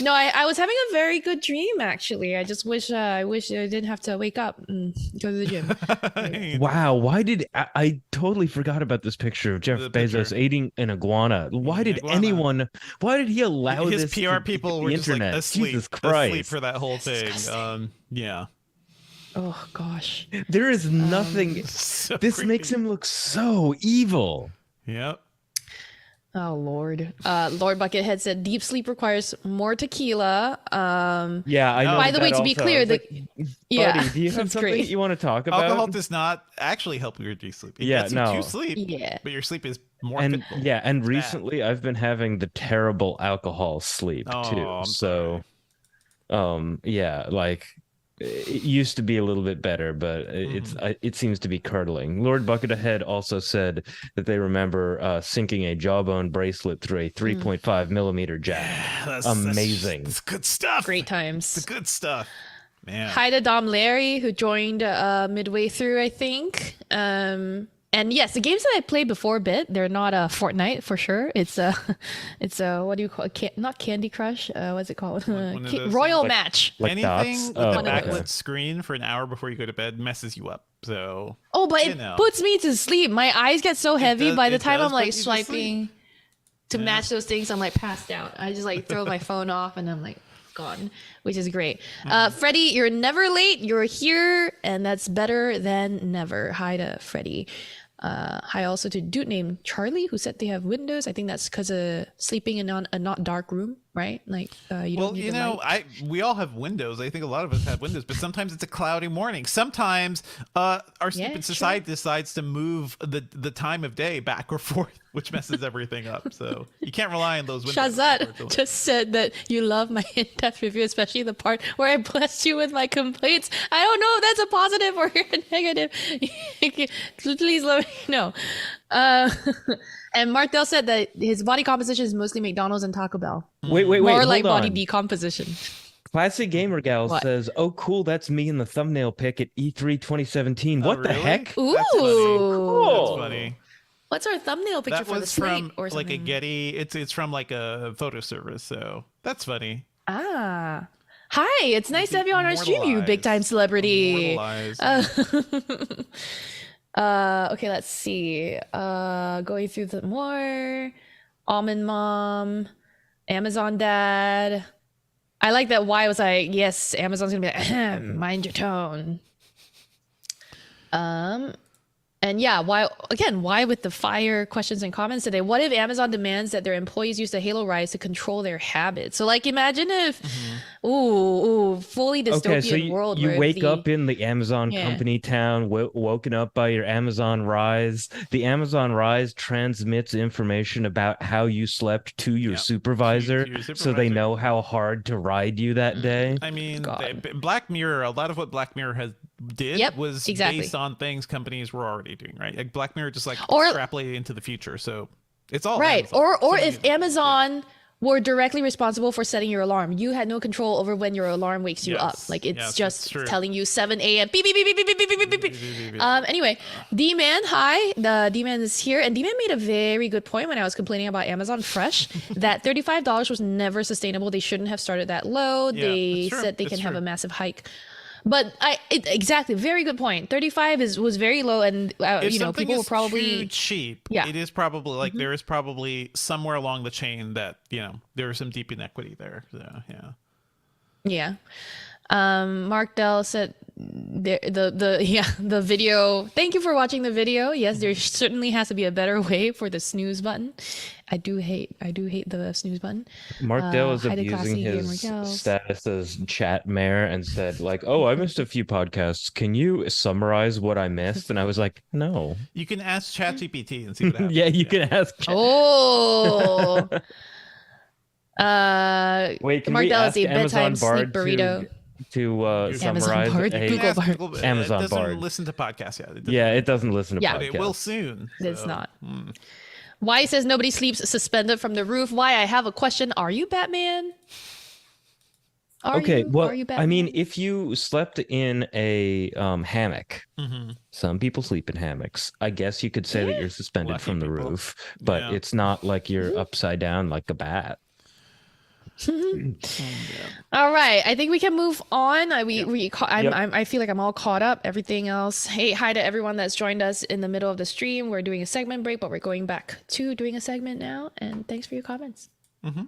No, I was having a very good dream, actually. I just wish I didn't have to wake up and go to the gym. Wow, why did I totally forgot about this picture of Jeff The Bezos picture. eating an iguana? Why did iguana. why did he allow His this PR to people hit were the just internet? like asleep, Jesus asleep Christ. for that whole thing. disgusting. Yeah. Oh, gosh. There is nothing So this makes creepy. him look so evil. Yep. Oh, Lord. Lord Buckethead said, deep sleep requires more tequila. Yeah, I know. By the way, that to be also. clear, I was the like, yeah, buddy, do you have that's something great. you want to talk about? Alcohol does not actually help you reduce sleep. It Yeah, gets you no. to sleep, Yeah. but your sleep is more And fitful. yeah, and It's bad. recently I've been having the terrible alcohol sleep Oh, too. I'm So yeah, like it used to be a little bit better, but it seems to be curdling. Lord Buckethead also said that they remember sinking a jawbone bracelet through a 3.5 millimeter jack. That's Amazing. That's good stuff. Great times. It's good stuff. Man. Hi to Dom Larry, who joined midway through, I think. And yes, the games that I played before Bit, they're not a Fortnite for sure. It's a what do you call it? Not Candy Crush. What's it called? One of those Royal things. Match. Like Anything dots? with Oh, a okay. backlit screen for an hour before you go to bed messes you up. So Oh, but You it know. puts me to sleep. My eyes get so heavy does- by the it time does I'm put like you to sleep. swiping to Yeah. match those things. I'm like passed out. I just like throw my phone off and I'm like gone, which is great. Freddie, you're never late. You're here, and that's better than never. Hi to Freddie. Hi also to dude named Charlie who said they have windows. I think that's because of sleeping in a not dark room, right? Like you well, don't need you the know, light. we all have windows. I think a lot of us have windows, but sometimes it's a cloudy morning. Sometimes our Yeah, stupid sure. society decides to move the time of day back or forth, which messes everything up. So you can't rely on those windows. Shazad unfortunately. just said that you love my in-depth review, especially the part where I blessed you with my complaints. I don't know if that's a positive or a negative. Please let me know. And Martel said that his body composition is mostly McDonald's and Taco Bell. Wait, More hold like body on. decomposition. Classic Gamer Gal What? says, "Oh, cool, that's me in the thumbnail pic at E3 2017." What the really? heck? Ooh. That's funny. Cool. That's funny. What's our thumbnail picture That for the was slate from or like a something? Getty. It's from like a photo service. So that's funny. Ah. Hi, it's nice to have you on our stream, you big time celebrity. Immortalized. Okay, let's see. Going through the more. Almond Mom, Amazon Dad. I like that Y was like, yes, Amazon's gonna be like, mind your tone. And yeah, why with the fire questions and comments today? What if Amazon demands that their employees use the Halo Rise to control their habits? So like imagine if fully dystopian world you where wake up in the Amazon company town, woken up by your Amazon Rise. The Amazon Rise transmits information about how you slept to your supervisor, to your supervisor, so they know how hard to ride you that day. I mean, Black Mirror, a lot of what Black Mirror did was based on things companies were already doing, right? Like Black Mirror just like extrapolated into the future. So it's all right. Amazon. Or if Amazon were directly responsible for setting your alarm, you had no control over when your alarm wakes you up. Like it's just telling you 7 a.m. beep beep beep beep beep beep beep beep beep. Anyway, D-Man, hi. The D-Man is here, and D-Man made a very good point when I was complaining about Amazon Fresh that $35 was never sustainable. They shouldn't have started that low. They said they can have a massive hike. But exactly, very good point. 35 was very low, and people were probably too cheap. Yeah, it is probably like there is probably somewhere along the chain that there is some deep inequity there. So yeah. Mark Dell said the video. Thank you for watching the video. Yes, there certainly has to be a better way for the snooze button. I do hate the snooze button. Mark Dell is abusing his status as chat mayor and said like, "Oh, I missed a few podcasts. Can you summarize what I missed?" And I was like, "No." You can ask ChatGPT and see what happens. Yeah, you can ask. Oh. Wait, can Mark we Dell ask is a Amazon bedtime sleep Bard burrito. to summarize Google Bard. Amazon Bard. It doesn't listen to podcasts yet. It doesn't listen to podcasts. But it will soon. So. It's not. Why says nobody sleeps suspended from the roof? Why? I have a question. Are you Batman? Are you Batman? I mean, if you slept in a hammock, some people sleep in hammocks. I guess you could say that you're suspended from the roof, but it's not like you're upside down like a bat. All right, I think we can move on. I feel like I'm all caught up. Everything else. Hey, hi to everyone that's joined us in the middle of the stream. We're doing a segment break, but we're going back to doing a segment now. And thanks for your comments. Dev,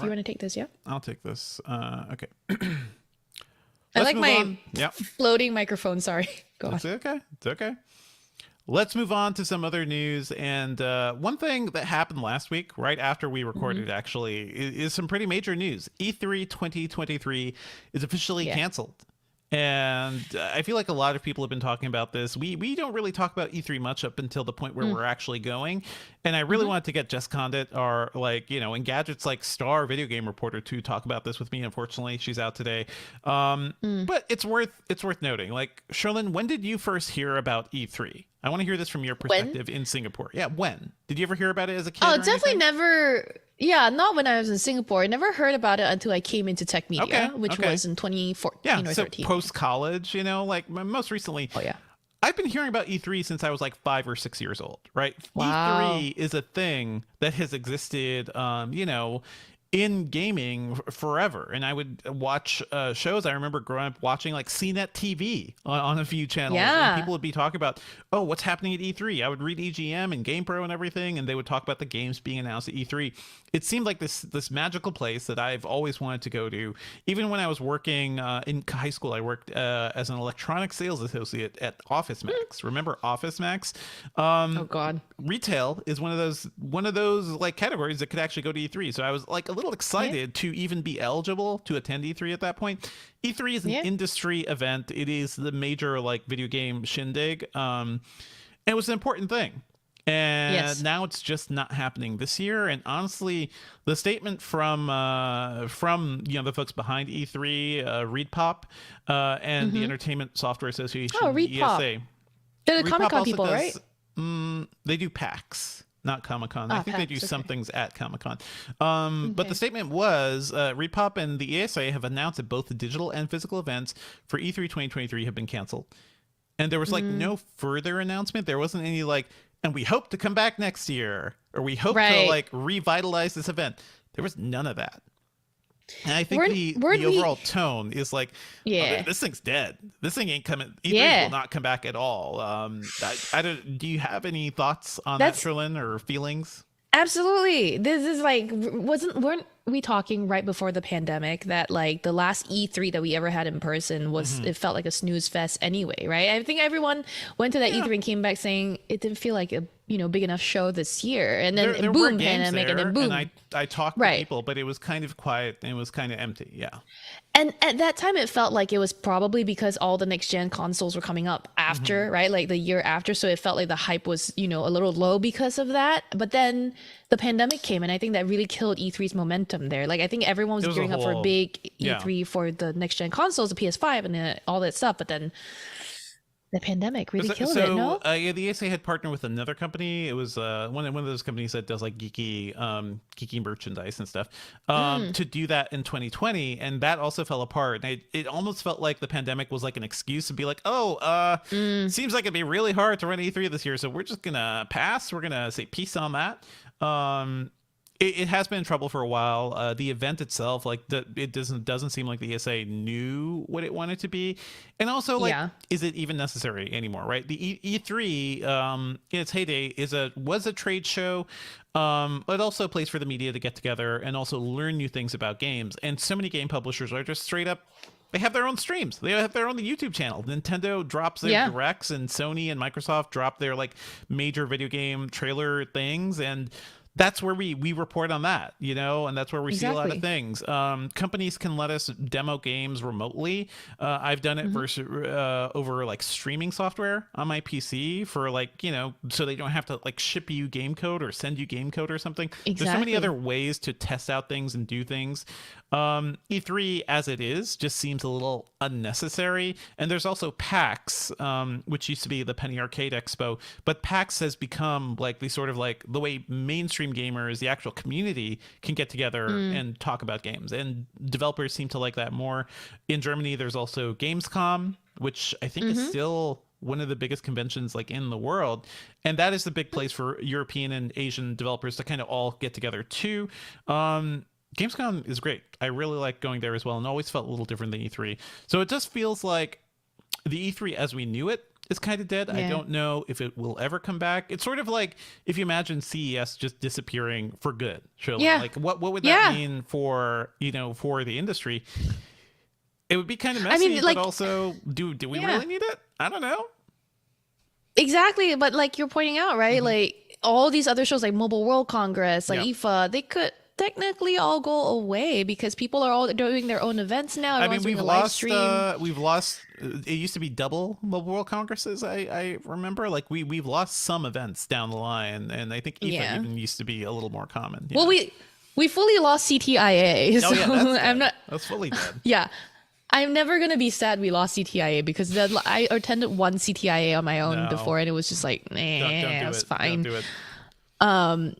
you want to take this? Yeah, I'll take this. Okay. I like my floating microphone. Sorry. Go on. It's okay. It's okay. Let's move on to some other news. And one thing that happened last week, right after we recorded, actually, is some pretty major news. E3 2023 is officially canceled. And I feel like a lot of people have been talking about this. We don't really talk about E3 much up until the point where we're actually going. And I really wanted to get Jess Condit, our Engadget's star video game reporter, to talk about this with me. Unfortunately, she's out today. But it's worth noting. Sherlyn, when did you first hear about E3? I want to hear this from your perspective in Singapore. Yeah, when? Did you ever hear about it as a kid? Oh, definitely never. Yeah, not when I was in Singapore. I never heard about it until I came into tech media, which was in 2014 or 13. So post-college, most recently. Oh, yeah. I've been hearing about E3 since I was 5 or 6 years old, right? Wow. E3 is a thing that has existed, in gaming forever. And I would watch shows. I remember growing up watching CNET TV on a few channels. Yeah. And people would be talking about, what's happening at E3? I would read EGM and GamePro and everything, and they would talk about the games being announced at E3. It seemed like this magical place that I've always wanted to go to. Even when I was working in high school, I worked as an electronic sales associate at Office Max. Remember Office Max? Oh God. Retail is one of those categories that could actually go to E3. So I was a little excited to even be eligible to attend E3 at that point. E3 is an industry event. It is the major video game shindig. And it was an important thing. And now it's just not happening this year. And honestly, the statement from the folks behind E3, ReedPop, and the Entertainment Software Association, ReedPop. ESA. They're the Comic-Con people, right? They do PAX, not Comic-Con. I think PAX, they do some things at Comic-Con. But the statement was, ReedPop and the ESA have announced that both the digital and physical events for E3 2023 have been canceled. And there was no further announcement. There wasn't any and we hope to come back next year, or we hope to revitalize this event. There was none of that. And I think the overall tone is like, yeah, this thing's dead. This thing ain't coming. E3 yeah. will not come back at all. I don't. Do you have any thoughts on that, Sherlyn, or feelings? Absolutely. This is like, weren't we talking right before the pandemic that like the last E3 that we ever had in person was, it felt like a snooze fest anyway, right? I think everyone went to that E3 and came back saying it didn't feel like a, big enough show this year. And then there boom, were games pandemic, there, and then boom. and I talked to people, but it was kind of quiet and it was kind of empty. Yeah. And at that time, it felt like it was probably because all the next gen consoles were coming up after, right? Like the year after. So it felt like the hype was, a little low because of that. But then the pandemic came, and I think that really killed E3's momentum there. Like, I think everyone was gearing up for a big E3 for the next gen consoles, the PS5 and all that stuff. But then the pandemic really killed it, no? Yeah, the ESA had partnered with another company. It was one of those companies that does like geeky merchandise and stuff to do that in 2020, and that also fell apart. And it almost felt like the pandemic was like an excuse to be like, seems like it'd be really hard to run E3 this year, so we're just gonna pass. We're gonna say peace on that. It has been in trouble for a while. The event itself, like it doesn't seem like the ESA knew what it wanted to be, and also like, is it even necessary anymore? Right? The E3 in its heyday was a trade show, but also a place for the media to get together and also learn new things about games. And so many game publishers are just straight up. They have their own streams. They have their own YouTube channel. Nintendo drops their directs, and Sony and Microsoft drop their like major video game trailer things, and that's where we report on that, and that's where we see a lot of things. Companies can let us demo games remotely. I've done it over like streaming software on my PC for like, so they don't have to like ship you game code or send you game code or something. There's so many other ways to test out things and do things. E3 as it is just seems a little unnecessary. And there's also PAX, which used to be the Penny Arcade Expo, but PAX has become like the sort of like the way mainstream gamers, the actual community, can get together and talk about games, and developers seem to like that more. In Germany, there's also Gamescom, which I think is still one of the biggest conventions like in the world, and that is the big place for European and Asian developers to kind of all get together too. Gamescom is great. I really like going there as well, and always felt a little different than E3. So it just feels like the E3 as we knew it is kind of dead. I don't know if it will ever come back. It's sort of like if you imagine CES just disappearing for good. Surely, like what would that mean for for the industry? It would be kind of messy, but also, do we really need it? I don't know. Exactly, but like you're pointing out, right? Like all these other shows, like Mobile World Congress, like IFA, they could technically all go away because people are all doing their own events now. We've lost. It used to be double Mobile World Congresses. I remember, like we've lost some events down the line, and I think IFA even used to be a little more common. Well, we fully lost CTIA, so that's fully dead. Yeah. I'm never going to be sad we lost CTIA because I attended one CTIA on my own before, and it was just like, it was fine. Don't do it.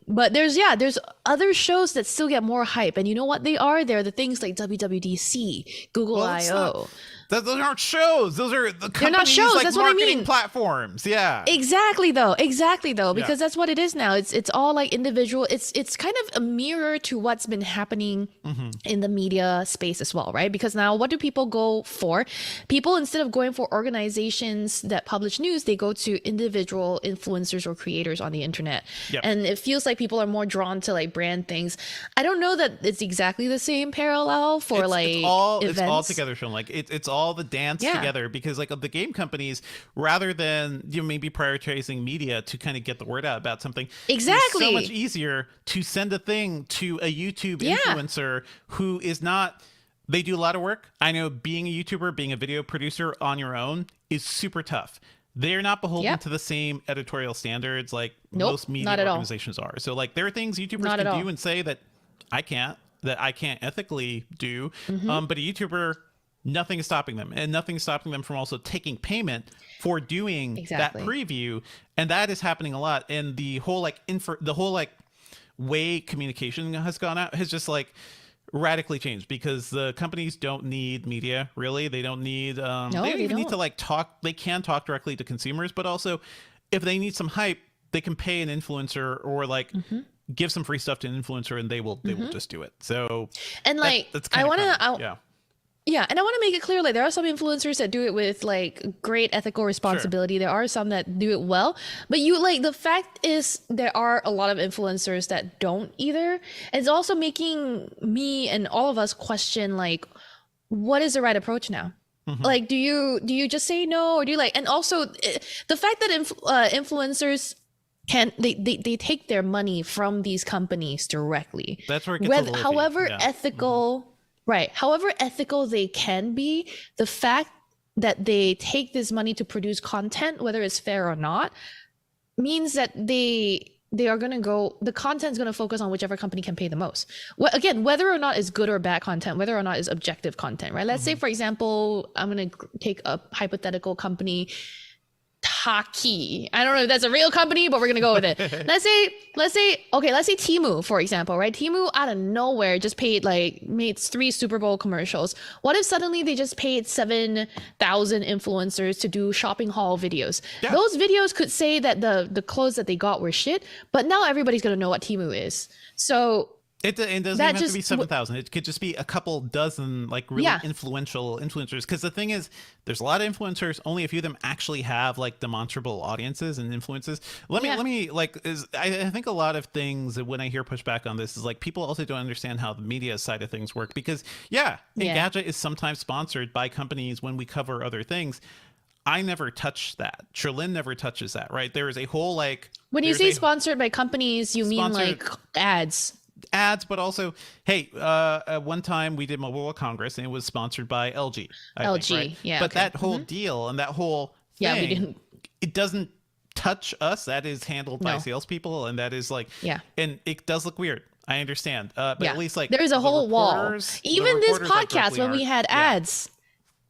But there's other shows that still get more hype, and you know what they are? They're the things like WWDC, Google I/O. Those aren't shows. Those are the companies. They're not shows. Like that's what I mean. Platforms. Yeah. Exactly though. Because that's what it is now. It's all like individual. It's kind of a mirror to what's been happening in the media space as well, right? Because now what do people go for? People, instead of going for organizations that publish news, they go to individual influencers or creators on the internet. And it feels like people are more drawn to like brand things. I don't know that it's exactly the same parallel for events. It's all together shown. Like it's all the dance together, because like the game companies, rather than maybe prioritizing media to kind of get the word out about something, it's so much easier to send a thing to a YouTube influencer who is not. They do a lot of work. I know being a YouTuber, being a video producer on your own is super tough. They're not beholden to the same editorial standards like most media organizations are. So like there are things YouTubers can do and say that I can't ethically do. But a YouTuber, nothing is stopping them, and nothing is stopping them from also taking payment for doing that preview. And that is happening a lot. And the whole way communication has gone out has just like radically changed, because the companies don't need media, really. They don't need they don't even need to like talk. They can talk directly to consumers, but also if they need some hype, they can pay an influencer or like give some free stuff to an influencer and they will just do it. So And like, that's I kind want of to, yeah. yeah, and I want to make it clear, like there are some influencers that do it with like great ethical responsibility. There are some that do it well, but you like the fact is there are a lot of influencers that don't either. It's also making me and all of us question like, what is the right approach now? Like, do you just say no, or do you like? And also, the fact that influencers can they take their money from these companies directly. That's where it gets a little iffy. However Yeah. ethical. Right. However ethical they can be, the fact that they take this money to produce content, whether it's fair or not, means that they are going to go, the content's going to focus on whichever company can pay the most. Again, whether or not it's good or bad content, whether or not it's objective content, right? Let's say, for example, I'm going to take a hypothetical company, Taki. I don't know if that's a real company, but we're gonna go with it. Let's say Temu, for example, right? Temu out of nowhere just made 3 Super Bowl commercials. What if suddenly they just paid 7,000 influencers to do shopping haul videos? Yeah. Those videos could say that the clothes that they got were shit, but now everybody's gonna know what Temu is. So It doesn't even have to be 7,000. It could just be a couple dozen like really influential influencers. Because the thing is, there's a lot of influencers. Only a few of them actually have like demonstrable audiences and influences. Let me I think a lot of things that when I hear pushback on this is like people also don't understand how the media side of things work. Because Engadget is sometimes sponsored by companies when we cover other things. I never touch that. Sherlyn never touches that, right? There is a whole like when you say sponsored by companies, you mean like ads. But also, hey, one time we did Mobile World Congress and it was sponsored by LG. I think, right? Yeah. But that whole deal and that whole thing, we didn't. It doesn't touch us. That is handled by salespeople, and that is like, and it does look weird. I understand, but at least like there's a whole wall. Even this podcast when we had ads.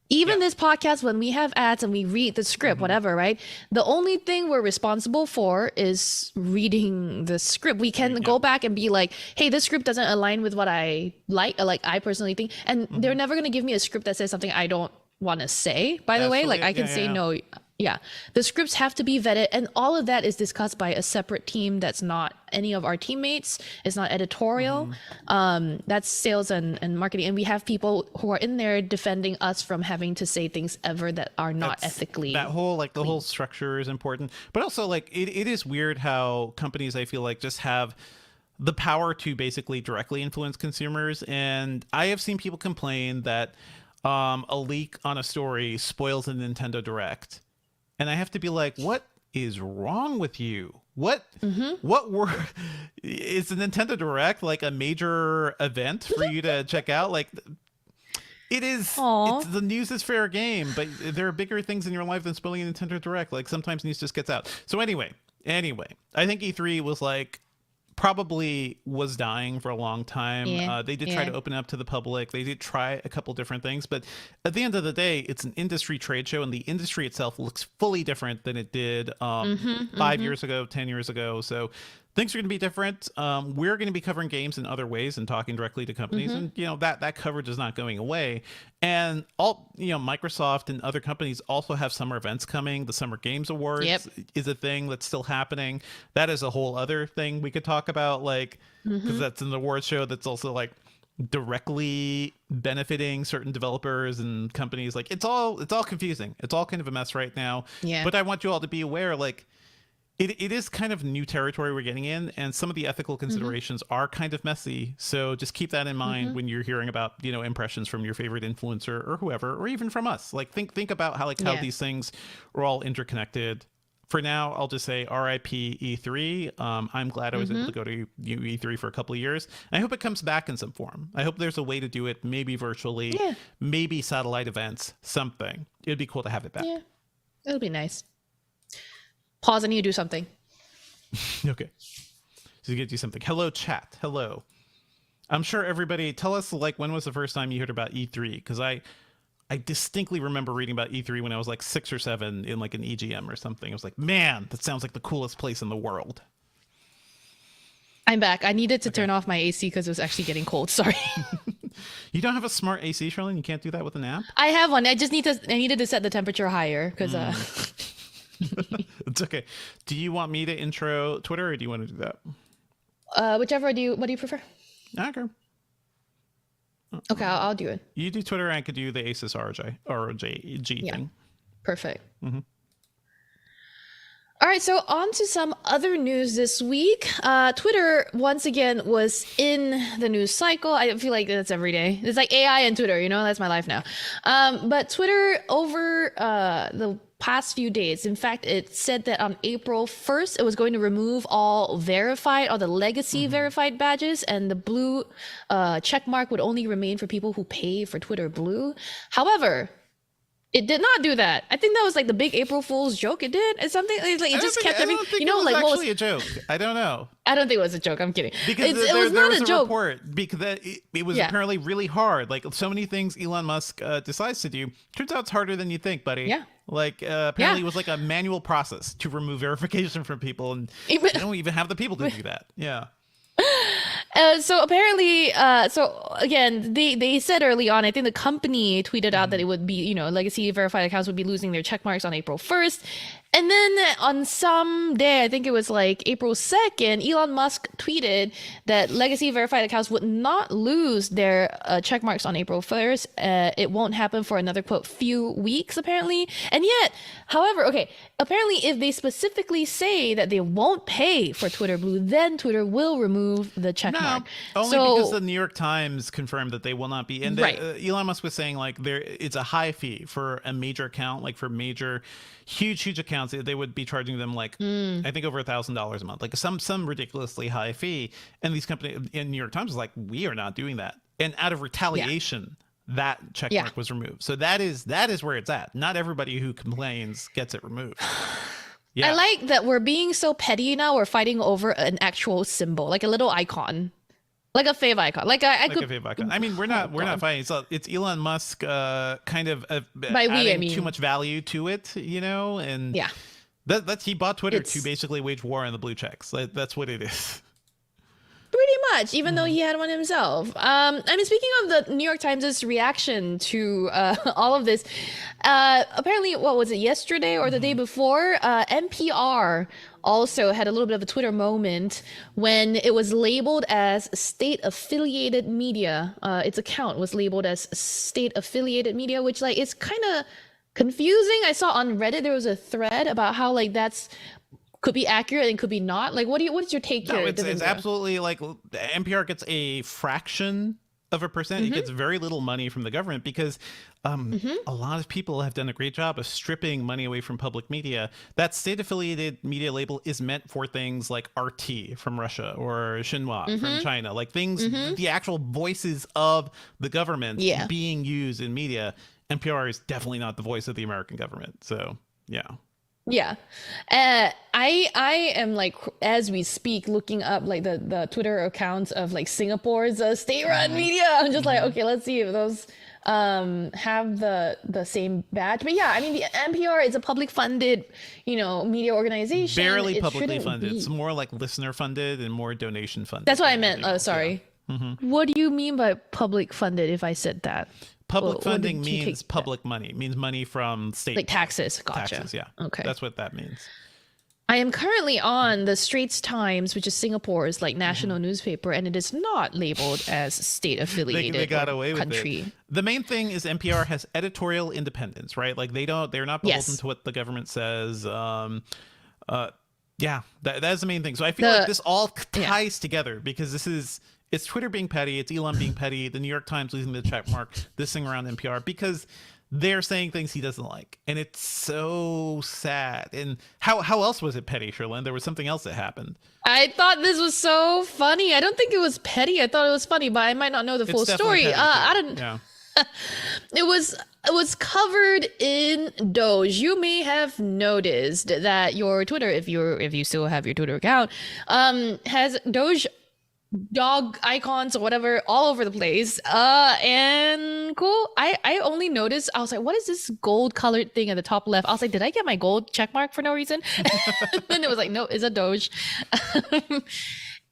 Even this podcast, when we have ads and we read the script, whatever, right? The only thing we're responsible for is reading the script. We can go back and be like, hey, this script doesn't align with what I like I personally think. And they're never going to give me a script that says something I don't want to say, by the way. Like I can say no. Yeah, the scripts have to be vetted, and all of that is discussed by a separate team that's not any of our teammates. It's not editorial. That's sales and marketing, and we have people who are in there defending us from having to say things ever that are not ethically. That whole the whole structure is important, but also like it is weird how companies I feel like just have the power to basically directly influence consumers, and I have seen people complain that a leak on a story spoils a Nintendo Direct. And I have to be like, what is wrong with you? What is the Nintendo Direct like a major event for you to check out? Like it is, the news is fair game, but there are bigger things in your life than spoiling a Nintendo Direct. Like sometimes news just gets out. So anyway, I think E3 was like, probably was dying for a long time. They did try to open up to the public. They did try a couple different things, but at the end of the day, it's an industry trade show, and the industry itself looks fully different than it did 5 years ago, 10 years ago. So things are going to be different. We're going to be covering games in other ways and talking directly to companies, and that coverage is not going away. And Microsoft and other companies also have summer events coming. The Summer Games Awards is a thing that's still happening. That is a whole other thing we could talk about, like because that's an awards show that's also like directly benefiting certain developers and companies. Like it's all confusing. It's all kind of a mess right now. But I want you all to be aware, like. It is kind of new territory we're getting in, and some of the ethical considerations are kind of messy. So just keep that in mind when you're hearing about, impressions from your favorite influencer or whoever, or even from us. Like think about how these things are all interconnected. For now, I'll just say RIP E3. I'm glad I was able to go to E3 for a couple of years. I hope it comes back in some form. I hope there's a way to do it, maybe virtually, maybe satellite events, something. It'd be cool to have it back. Yeah, it'll be nice. Pause and you do something. Okay. So you get to do something. Hello, chat. Hello. I'm sure everybody, tell us, like, when was the first time you heard about E3? Because I distinctly remember reading about E3 when I was like 6 or 7 in like an EGM or something. I was like, man, that sounds like the coolest place in the world. I'm back. I needed to turn off my AC because it was actually getting cold. Sorry. You don't have a smart AC, Sherlyn? You can't do that with an app? I have one. I needed to set the temperature higher because It's okay. Do you want me to intro Twitter, or do you want to do that? Whichever what do you prefer? Okay. Okay, I'll do it. You do Twitter, and I could do the Asus ROG thing. Perfect. Mm-hmm. All right, so on to some other news this week. Twitter, once again, was in the news cycle. I feel like that's every day. It's like AI and Twitter, that's my life now. But Twitter, over the past few days, in fact, it said that on April 1st, it was going to remove all the legacy verified badges, and the blue check mark would only remain for people who pay for Twitter Blue. However, it did not do that. I think that was like the big April Fool's joke. It did. It's something it just kept everything. It was actually a joke. I don't know. I don't think it was a joke. I'm kidding. Because it was not a joke. Report because it was apparently really hard. Like so many things Elon Musk decides to do. Turns out it's harder than you think, buddy. Yeah. Like apparently it was like a manual process to remove verification from people, and they don't even have the people to do that. Yeah. So apparently, so again, they said early on, I think the company tweeted out that it would be, legacy verified accounts would be losing their check marks on April 1st. And then on some day, I think it was like April 2nd, Elon Musk tweeted that legacy verified accounts would not lose their check marks on April 1st. It won't happen for another, quote, few weeks, apparently. And yet, however, apparently if they specifically say that they won't pay for Twitter Blue, then Twitter will remove the check mark. Only because the New York Times confirmed that they will not be. And right. Elon Musk was saying like it's a high fee for a major account, like for major, huge accounts. They would be charging them like I think over $1,000 a month, like some ridiculously high fee. And these companies in New York Times was like, we are not doing that. And out of retaliation, that check mark was removed. So that is where it's at. Not everybody who complains gets it removed. Yeah. I like that we're being so petty now. We're fighting over an actual symbol, like a little icon. Like a fave icon. Like a fave icon. I mean, we're not fighting. It's Elon Musk kind of adding too much value to it, and that's he bought Twitter to basically wage war on the blue checks. That's what it is. Pretty much, even though he had one himself. I mean, speaking of the New York Times' reaction to all of this, apparently, what was it, yesterday or the day before? NPR also had a little bit of a Twitter moment when it was labeled as state-affiliated media. Its account was labeled as state-affiliated media, which is kind of confusing. I saw on Reddit there was a thread about how that's could be accurate and could be not. What is your take here? It's absolutely NPR gets a fraction of a percent. It gets very little money from the government because a lot of people have done a great job of stripping money away from public media. That state-affiliated media label is meant for things like RT from Russia or Xinhua from China, like things, the actual voices of the government being used in media. NPR is definitely not the voice of the American government. So, yeah. Yeah. I am as we speak, looking up the Twitter accounts of Singapore's state-run media. I'm just okay, let's see if those have the same badge. But yeah, I mean, the NPR is a public funded, media organization. Barely publicly funded. It's more like listener funded and more donation funded. That's what I meant. Sorry. Yeah. What do you mean by public funded if I said that? Public funding means public money. It means money from state. Like taxes. Gotcha. Taxes, yeah. Okay. That's what that means. I am currently on the Straits Times, which is Singapore's national newspaper, and it is not labeled as state affiliated. They got away country. With it. The main thing is NPR has editorial independence, right? They're not beholden to what the government says. Yeah, that's the main thing. So I feel like this all ties together because it's Twitter being petty, it's Elon being petty, the New York Times losing the check mark, this thing around NPR, because they're saying things he doesn't like. And it's so sad. And how else was it petty, Sherlyn? There was something else that happened. I thought this was so funny. I don't think it was petty. I thought it was funny, but I might not know the full story. I don't. Yeah. It was covered in Doge. You may have noticed that your Twitter, if you still have your Twitter account, has Doge dog icons or whatever all over the place, and cool. I only noticed, I was like, what is this gold colored thing at the top left? I was like, did I get my gold check mark for no reason? And then it was like, no, it's a Doge.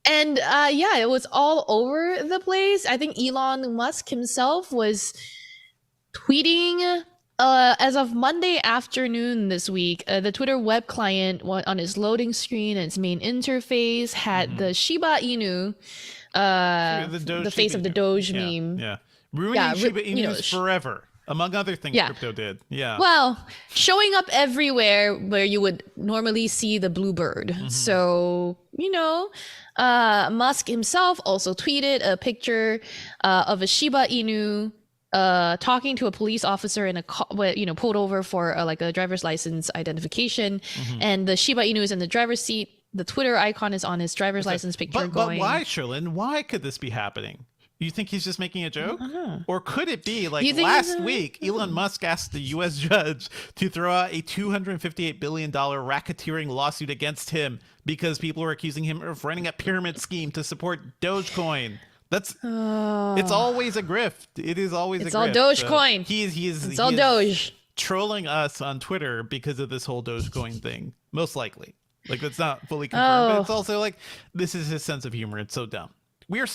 And it was all over the place. I think Elon Musk himself was tweeting As of Monday afternoon this week, the Twitter web client on its loading screen and its main interface had the Shiba Inu, the face Shiba of the Inu. Doge Yeah, meme. yeah. Ruining Yeah, Shiba you know, Inus forever, among other things Yeah. crypto did. Yeah. Well, showing up everywhere where you would normally see the blue bird. So, Musk himself also tweeted a picture of a Shiba Inu talking to a police officer in a pulled over for like a driver's license identification, and the Shiba Inu is in the driver's seat. The Twitter icon is on his driver's license picture. But why, Sherlyn? Why could this be happening? You think he's just making a joke? Or could it be like last week, Elon Musk asked the U.S. judge to throw out a $258 billion racketeering lawsuit against him because people are accusing him of running a pyramid scheme to support Dogecoin? It's always a grift. It is always a grift. It's all Dogecoin. It's all Doge. Trolling us on Twitter because of this whole Dogecoin thing. Most likely. Like, that's not fully confirmed, but it's also like, this is his sense of humor. It's so dumb. We are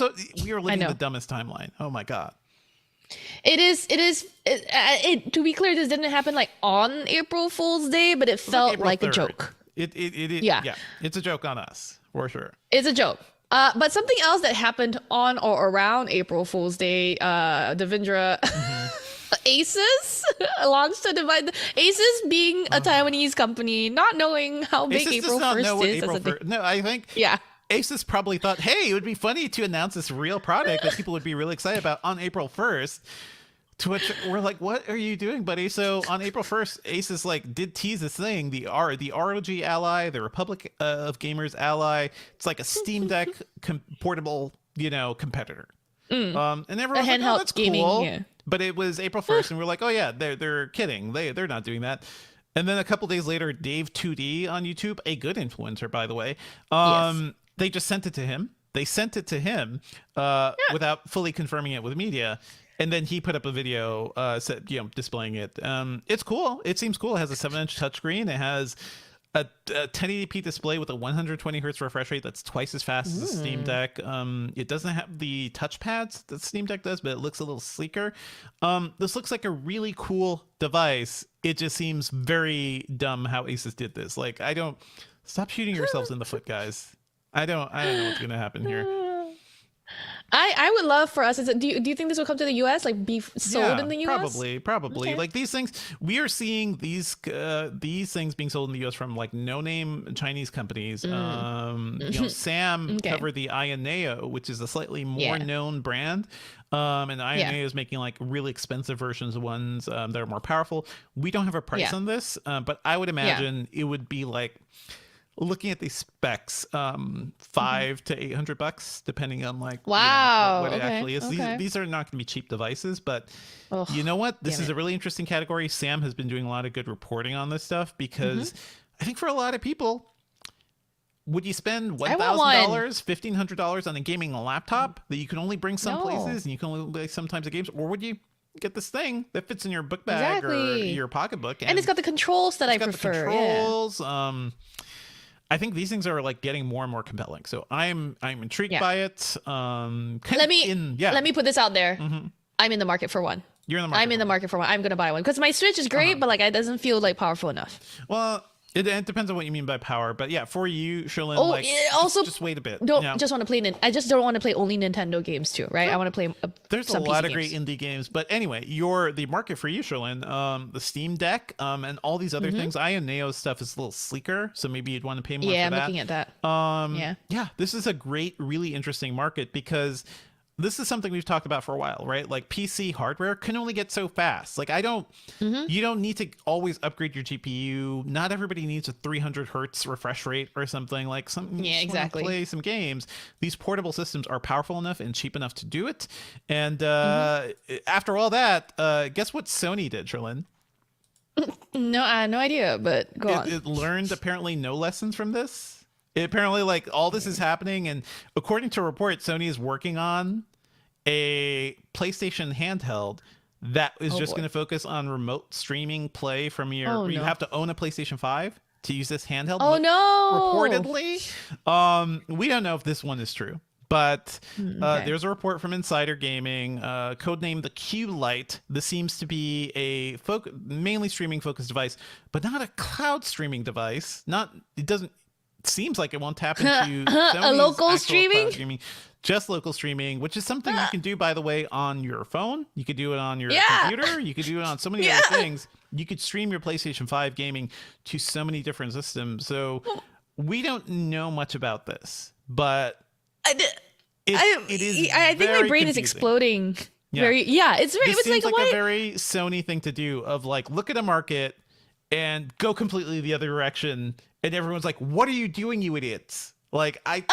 living the dumbest timeline. Oh my God. It is. To be clear, this didn't happen like on April Fool's Day, but it felt like a joke. It Yeah. It's a joke on us for sure. It's a joke. But something else that happened on or around April Fool's Day, Devindra, Asus launched a device. Asus being a Taiwanese company, not knowing how big Asus April does not 1st know what is. April 1st. No, I think Asus probably thought, hey, it would be funny to announce this real product that people would be really excited about on April 1st. To which we're like, what are you doing, buddy? So on April 1st, Asus like did tease this thing, the ROG Ally, the Republic of Gamers Ally. It's like a Steam Deck portable, competitor. And everyone was like, oh, that's gaming, cool. yeah. But it was April 1st, and we're like, oh yeah, they're kidding. They're not doing that. And then a couple days later, Dave 2D on YouTube, a good influencer, by the way, they just sent it to him. They sent it to him without fully confirming it with media. And then he put up a video displaying it. It's cool. It seems cool. It has a 7-inch touchscreen. It has a 1080p display with a 120 hertz refresh rate that's twice as fast as the Steam Deck. It doesn't have the touchpads that Steam Deck does, but it looks a little sleeker. This looks like a really cool device. It just seems very dumb how Asus did this. Like, stop shooting yourselves in the foot, guys. I don't know what's gonna happen here. I would love for us. Do you think this will come to the U.S. like be sold in the U.S.? Probably. Okay. Like these things, we are seeing these things being sold in the U.S. from like no-name Chinese companies. Sam covered the Ioneo, which is a slightly more known brand. And Ioneo is making like really expensive versions of ones that are more powerful. We don't have a price on this, but I would imagine it would be like, looking at these specs, $500 to $800, depending on like what it actually is. These are not going to be cheap devices, but you know what? This is a really interesting category. Sam has been doing a lot of good reporting on this stuff because I think for a lot of people, would you spend $1,000, $1,500 on a gaming laptop that you can only bring some places and you can only play sometimes at games, or would you get this thing that fits in your book bag or your pocketbook? And it's got the controls that I prefer. The controls. I think these things are like getting more and more compelling. So I'm intrigued by it. Let me put this out there. I'm in the market for one. You're in the market. I'm in the market for one. I'm gonna buy one because my Switch is great, but like it doesn't feel like powerful enough. Well, it depends on what you mean by power, but yeah, for you, Sherlyn, also just wait a bit. Just want to play. I just don't want to play only Nintendo games too, right? I want to play. There's a lot of great indie games, but anyway, the market for you, Sherlyn, the Steam Deck, and all these other things. Ioneo stuff is a little sleeker, so maybe you'd want to pay more. Yeah, for that. I'm looking at that. Yeah, this is a great, really interesting market because this is something we've talked about for a while, right? Like PC hardware can only get so fast. Like you don't need to always upgrade your GPU. Not everybody needs a 300 hertz refresh rate or something like something. Yeah, exactly. Play some games. These portable systems are powerful enough and cheap enough to do it. And after all that, guess what Sony did, Sherlyn? No, I had no idea, but go on. It learned apparently no lessons from this. Apparently, like all this is happening, and according to a report, Sony is working on a PlayStation handheld that is just going to focus on remote streaming play from your. You have to own a PlayStation 5 to use this handheld. Oh no! Reportedly, we don't know if this one is true, But Okay. there's a report from Insider Gaming, codenamed the Q Lite. This seems to be a mainly streaming focused device, but not a cloud streaming device. It doesn't. Seems like it won't tap into A local actual streaming? cloud streaming, just local streaming, which is something you can do, by the way, on your phone. You could do it on your computer. You could do it on so many other things. You could stream your PlayStation 5 gaming to so many different systems. So we don't know much about this, but it is. I think my brain is confusing. exploding. Yeah. It's very. This It's seems like like what? a very Sony thing to do. Of like, look at a market and go completely the other direction, and everyone's like, "What are you doing, you idiots?" Like, I'm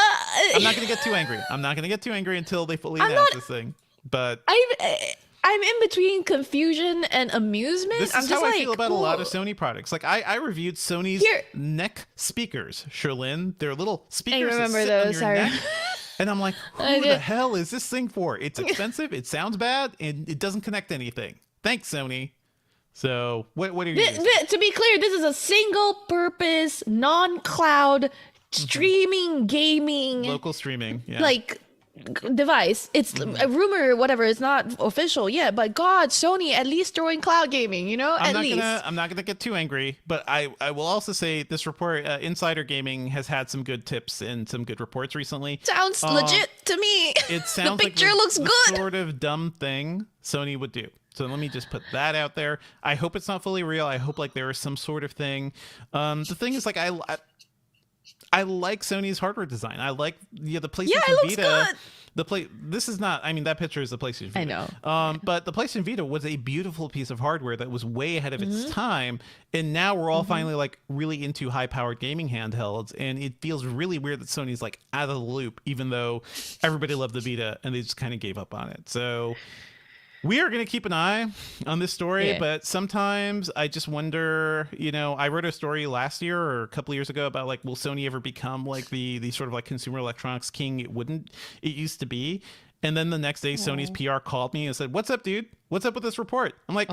not gonna get too angry. I'm not gonna get too angry until they fully announce this thing. But I'm in between confusion and amusement. this I'm is just how like, I feel about a lot of whoa. Sony products. Like, I reviewed Sony's neck speakers, Sherlyn. They're little speakers that remember sit on those, your sorry. neck. And I'm like, I who the did. hell is this thing for? It's expensive, it sounds bad, and it doesn't connect to anything. Thanks, Sony. So, what are you using? To be clear, this is a single-purpose, non-cloud streaming gaming Local streaming, yeah. like device. It's a rumor or whatever. It's not official yet, but God, Sony at least throwing cloud gaming. You know, I'm not gonna get too angry, but I will also say this report, Insider Gaming has had some good tips and some good reports recently. Sounds legit to me. It sounds the picture like looks the good. sort of dumb thing Sony would do. So let me just put that out there. I hope it's not fully real. I hope like there is some sort of thing. The thing is, like, I like Sony's hardware design. I like the PlayStation it looks Vita. good. This is not. I mean, that picture is the PlayStation Vita. I know. But the PlayStation Vita was a beautiful piece of hardware that was way ahead of Mm-hmm. its time, and now we're all finally like really into high-powered gaming handhelds, and it feels really weird that Sony's like out of the loop, even though everybody loved the Vita and they just kind of gave up on it. So we are going to keep an eye on this story, Yeah. but sometimes I just wonder, I wrote a story last year or a couple of years ago about like, will Sony ever become like the sort of like consumer electronics king it used to be? And then the next day, Sony's PR called me and said, "What's up, dude? What's up with this report?" I'm like,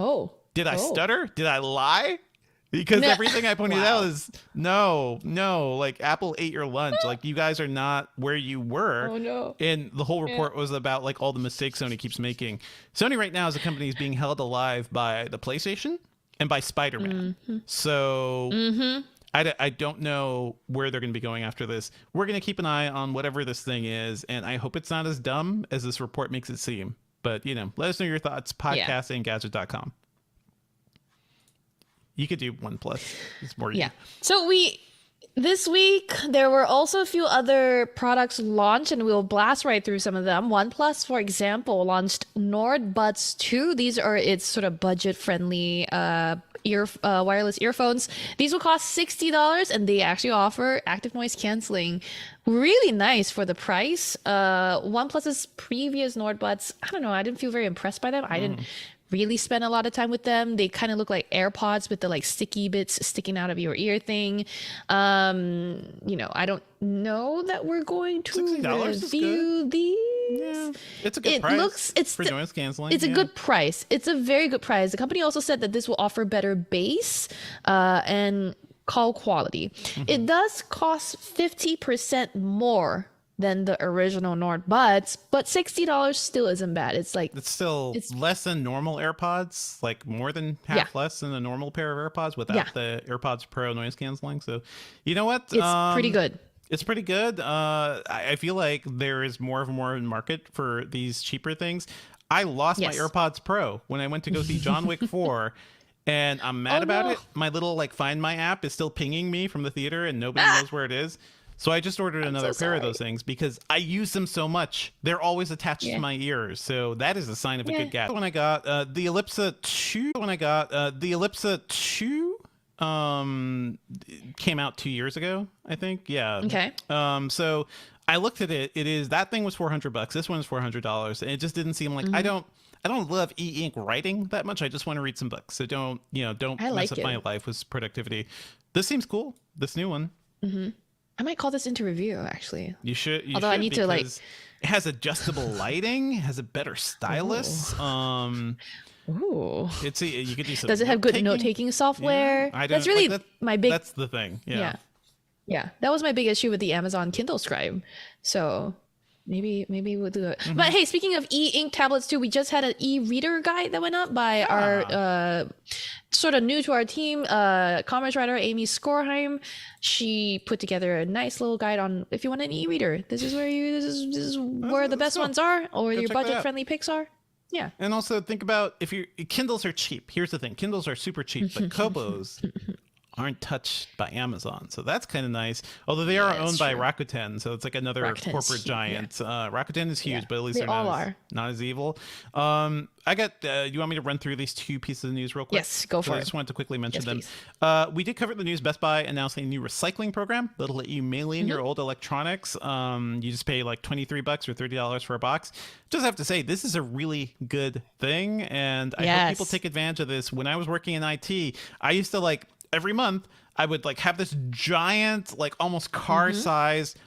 did I stutter? Did I lie? Because everything I pointed out is no, like Apple ate your lunch. Like, you guys are not where you were. Oh, no. And the whole report was about like all the mistakes Sony keeps making. Sony right now as a company is being held alive by the PlayStation and by Spider-Man. So I don't know where they're going to be going after this. We're going to keep an eye on whatever this thing is, and I hope it's not as dumb as this report makes it seem. But, let us know your thoughts. Podcast at Engadget.com. You could do OnePlus. It's more. Yeah. So this week there were also a few other products launched, and we'll blast right through some of them. OnePlus, for example, launched Nord Buds 2. These are its sort of budget-friendly wireless earphones. These will cost $60, and they actually offer active noise canceling. Really nice for the price. OnePlus's previous Nord Buds, I don't know, I didn't feel very impressed by them. I didn't really spend a lot of time with them. They kind of look like AirPods with the like sticky bits sticking out of your ear thing. I don't know that we're going to $60 is review these. Yeah, it's a good price. For noise canceling. It's a good price. It's a very good price. The company also said that this will offer better bass and call quality. It does cost 50% more than the original Nord Buds, but $60 still isn't bad. It's still less than normal AirPods, like more than half less than a normal pair of AirPods without the AirPods Pro noise canceling. So, you know what? It's pretty good. It's pretty good. I feel like there is more market for these cheaper things. I lost my AirPods Pro when I went to go see John Wick 4. And I'm mad about it. My little like Find My app is still pinging me from the theater, and nobody knows where it is. So I just ordered another pair of those things because I use them so much. They're always attached to my ears. So that is a sign of a good gadget. When I got the Ellipsa 2 came out 2 years ago, I think. Yeah. Okay. So I looked at it. That thing was $400. This one is $400. And it just didn't seem like I don't love e-ink writing that much. I just want to read some books. So don't mess up my life with productivity. This seems cool. This new one. I might call this into review, actually. You should. Although I need to like. It has adjustable lighting. Has a better stylus. Ooh. You could do some. Does it have good note-taking software? Yeah, That's really my big. That's the thing. Yeah. Yeah. That was my big issue with the Amazon Kindle Scribe. So Maybe we'll do it. But hey, speaking of e-ink tablets too, we just had an e-reader guide that went up by our sort of new to our team commerce writer Amy Skorheim. She put together a nice little guide on if you want an e-reader. This is where the best ones are, or your budget-friendly picks are. Yeah. And also think about if your Kindles are cheap. Here's the thing: Kindles are super cheap, but Kobos aren't touched by Amazon, so that's kind of nice. Although they are owned by Rakuten, so it's like another corporate giant. Rakuten is huge, but at least they're not as evil. I got. You want me to run through these two pieces of news real quick? Yes, go for it. I just wanted to quickly mention them. We did cover the news. Best Buy announced a new recycling program that'll let you mail in your old electronics. You just pay like $23 or $30 for a box. Just have to say, this is a really good thing, and I hope people take advantage of this. When I was working in IT, I used to every month I would have this giant, almost car-sized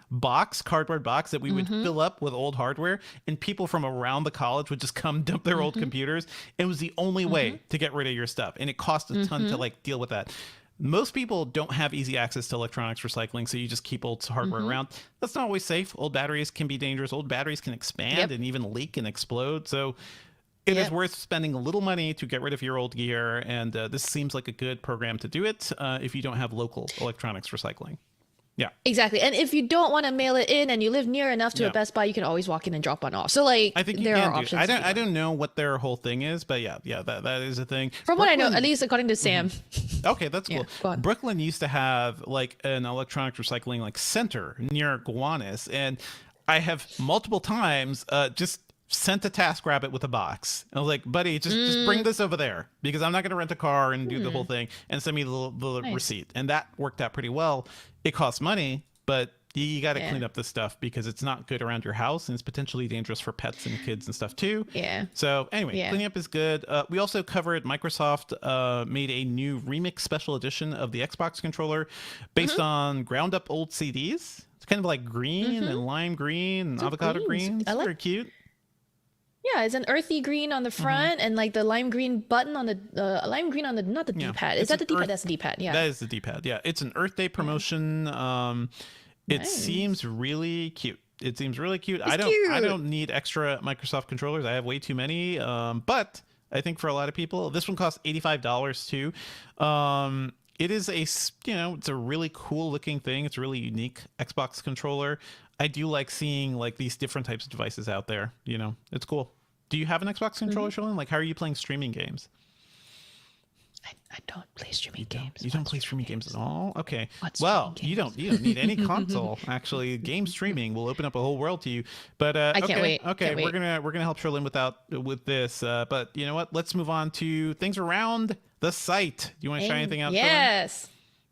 cardboard box that we would fill up with old hardware, and people from around the college would just come dump their old computers. It was the only way to get rid of your stuff, and it cost a ton to deal with that. Most people don't have easy access to electronics recycling, so you just keep old hardware around. That's not always safe. Old batteries can be dangerous. Old batteries can expand and even leak and explode. So it is worth spending a little money to get rid of your old gear, and this seems like a good program to do it if you don't have local electronics recycling. Yeah, exactly. And if you don't want to mail it in and you live near enough to a Best Buy, you can always walk in and drop one off. So I think there are options. I don't know what their whole thing is, but that is a thing. From what I know, at least according to Sam. Okay, that's cool. Brooklyn used to have an electronics recycling center near Gowanus, and I have multiple times just sent a TaskRabbit with a box. And I was like, buddy, just bring this over there, because I'm not going to rent a car and do the whole thing, and send me the receipt. And that worked out pretty well. It costs money, but you got to clean up this stuff because it's not good around your house, and it's potentially dangerous for pets and kids and stuff too. Yeah. So anyway, cleaning up is good. We also covered Microsoft made a new remix special edition of the Xbox controller based on ground up old CDs. It's kind of like green and lime green and avocado green. It's very cute. Yeah, it's an earthy green on the front and the lime green button on the lime green on the not the D-pad. Is that the D-pad? That's the D-pad. Yeah. That is the D-pad. Yeah, it's an Earth Day promotion. It seems really cute. It seems really cute. I don't need extra Microsoft controllers. I have way too many. But I think for a lot of people, this one costs $85 too. It is it's a really cool looking thing. It's a really unique Xbox controller. I do like seeing these different types of devices out there. It's cool. Do you have an Xbox controller, Sherlyn? How are you playing streaming games? I don't play streaming games. You don't play streaming games at all? Okay. Well, you don't need any console. Actually, game streaming will open up a whole world to you. But I can't wait. Okay, we're gonna help Sherlyn with this. But you know what? Let's move on to things around the site. Do you want to shout anything out? Yes. Sherlyn?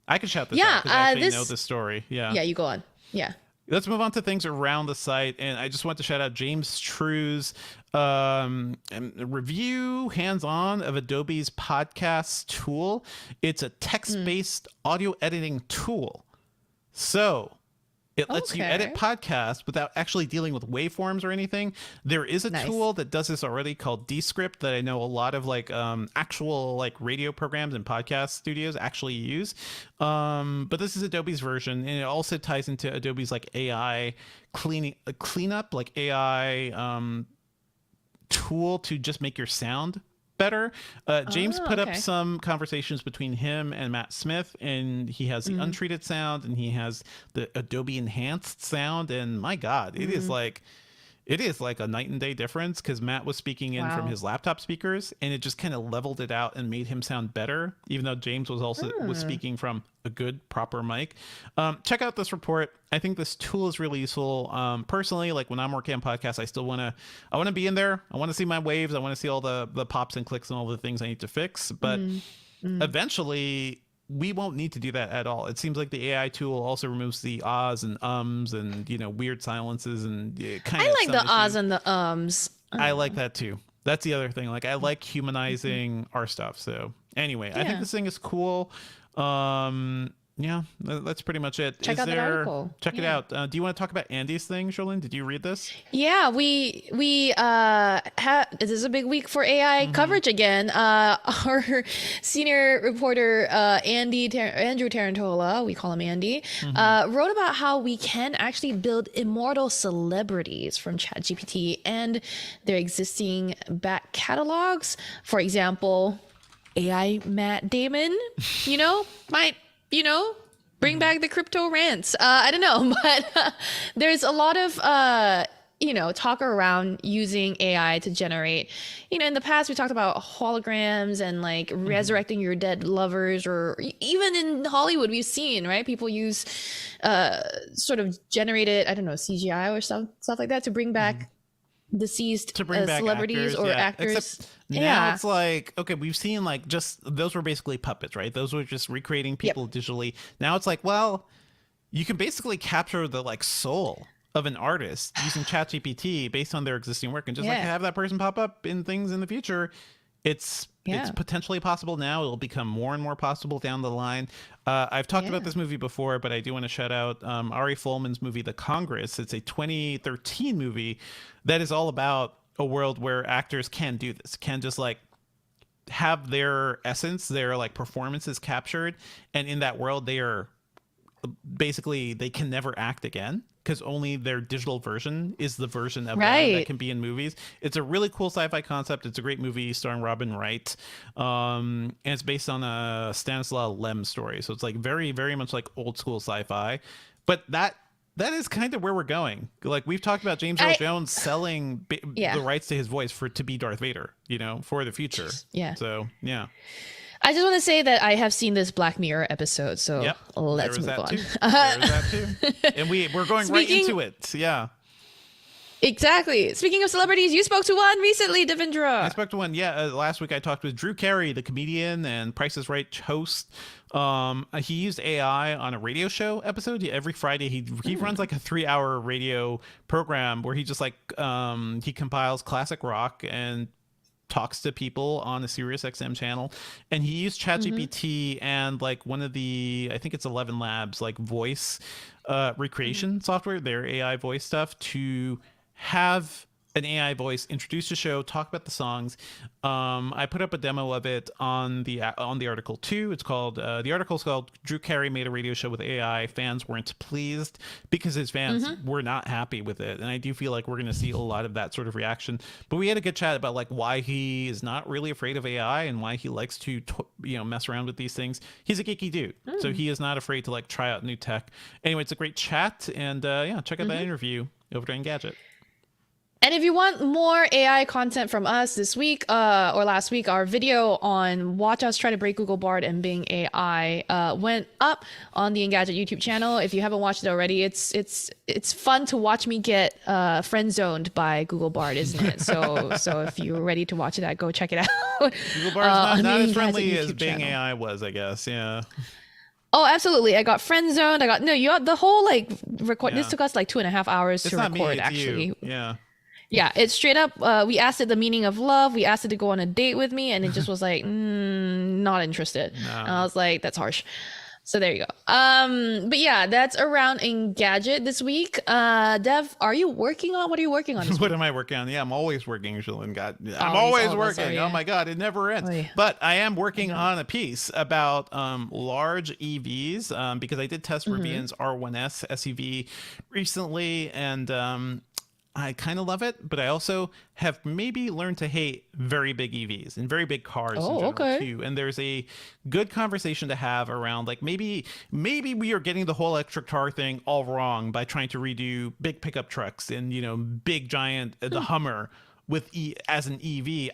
I can shout this out because I actually know this story. Yeah, you go on. Yeah. Let's move on to things around the site, and I just want to shout out James True's review hands-on of Adobe's podcast tool. It's a text-based audio editing tool. So it lets you edit podcasts without actually dealing with waveforms or anything. There is a tool that does this already called Descript that I know a lot of actual radio programs and podcast studios actually use. But this is Adobe's version, and it also ties into Adobe's AI cleanup, AI tool to just make your sound better. James put up some conversations between him and Matt Smith, and he has the untreated sound and he has the Adobe enhanced sound, and my God, it is like a night and day difference, because Matt was speaking in from his laptop speakers, and it just kind of leveled it out and made him sound better, even though James was also was speaking from a good proper mic. Check out this report. I think this tool is really useful. Personally, when I'm working on podcasts, I want to be in there. I want to see my waves. I want to see all the pops and clicks and all the things I need to fix. But eventually we won't need to do that at all. It seems like the AI tool also removes the ahs and ums and weird silences and kind of. I like the ahs and the ums. I like that too. That's the other thing. I like humanizing our stuff. So anyway, I think this thing is cool. Yeah, that's pretty much it. Check out that article. Check it out. Do you want to talk about Andy's thing, Sherlyn? Did you read this? Yeah, we have, this is a big week for AI coverage again. Our senior reporter Andrew Tarantola, we call him Andy, wrote about how we can actually build immortal celebrities from ChatGPT and their existing back catalogs. For example, AI Matt Damon, might bring back the crypto rants. I don't know, but there's a lot of, talk around using AI to generate, in the past we talked about holograms and like resurrecting your dead lovers, or even in Hollywood, we've seen, right? People use sort of generated, I don't know, CGI or stuff like that to bring back deceased celebrities or actors. Except now it's like, okay, we've seen like just those were basically puppets, right? Those were just recreating people digitally. Now it's like, well, you can basically capture the like soul of an artist using ChatGPT based on their existing work, and just like have that person pop up in things in the future. It's potentially possible now. It'll become more and more possible down the line. I've talked about this movie before, but I do want to shout out Ari Folman's movie, The Congress. It's a 2013 movie that is all about a world where actors can do this, can just like have their essence, their like performances captured. And in that world, they are basically, they can never act again, because only their digital version is the version of them that can be in movies. It's a really cool sci-fi concept. It's a great movie starring Robin Wright. And it's based on a Stanislaw Lem story. So it's like very, very much like old school sci-fi. But that is kind of where we're going. Like we've talked about James Earl Jones selling the rights to his voice to be Darth Vader, for the future. Yeah. So, yeah. I just want to say that I have seen this Black Mirror episode, so let's move on. There's that too. And we're going right into it. Yeah. Exactly. Speaking of celebrities, you spoke to one recently, Devendra. I spoke to one. Yeah. Last week I talked with Drew Carey, the comedian and Price is Right host. He used AI on a radio show episode. Every Friday he runs like a 3-hour radio program where he just like he compiles classic rock and talks to people on a Sirius XM channel, and he used ChatGPT and like one of the, I think it's 11 Labs, like voice recreation software, their AI voice stuff, to have an AI voice introduce the show, talk about the songs. I put up a demo of it on the article too. It's called the article's called "Drew Carey Made a Radio Show with AI. Fans Weren't Pleased," because his fans were not happy with it, and I do feel like we're going to see a lot of that sort of reaction. But we had a good chat about like why he is not really afraid of AI and why he likes to mess around with these things. He's a geeky dude, so he is not afraid to like try out new tech. Anyway, it's a great chat, and check out that interview over to Engadget. And if you want more AI content from us this week or last week, our video on Watch Us Try to Break Google Bard and Bing AI went up on the Engadget YouTube channel. If you haven't watched it already, it's fun to watch me get friend zoned by Google Bard, isn't it? So if you're ready to watch that, go check it out. Google Bard's not as friendly as Bing AI was, I guess. Yeah. Oh, absolutely. I got friend zoned. You got the whole like record. Yeah. This took us like 2.5 hours to record, actually. You. Yeah. Yeah, it's straight up. We asked it the meaning of love. We asked it to go on a date with me, and it just was like, not interested. No. And I was like, that's harsh. So there you go. But yeah, that's around Engadget this week. Dev, what are you working on this What am I working on? Yeah, I'm always working. I'm always working. Oh my God, it never ends. Oh, yeah. But I am working on a piece about large EVs because I did test Rivian's R1S SUV recently, and I kind of love it, but I also have maybe learned to hate very big EVs and very big cars in general too. And there's a good conversation to have around like maybe we are getting the whole electric car thing all wrong by trying to redo big pickup trucks and big giant the Hummer with as an EV.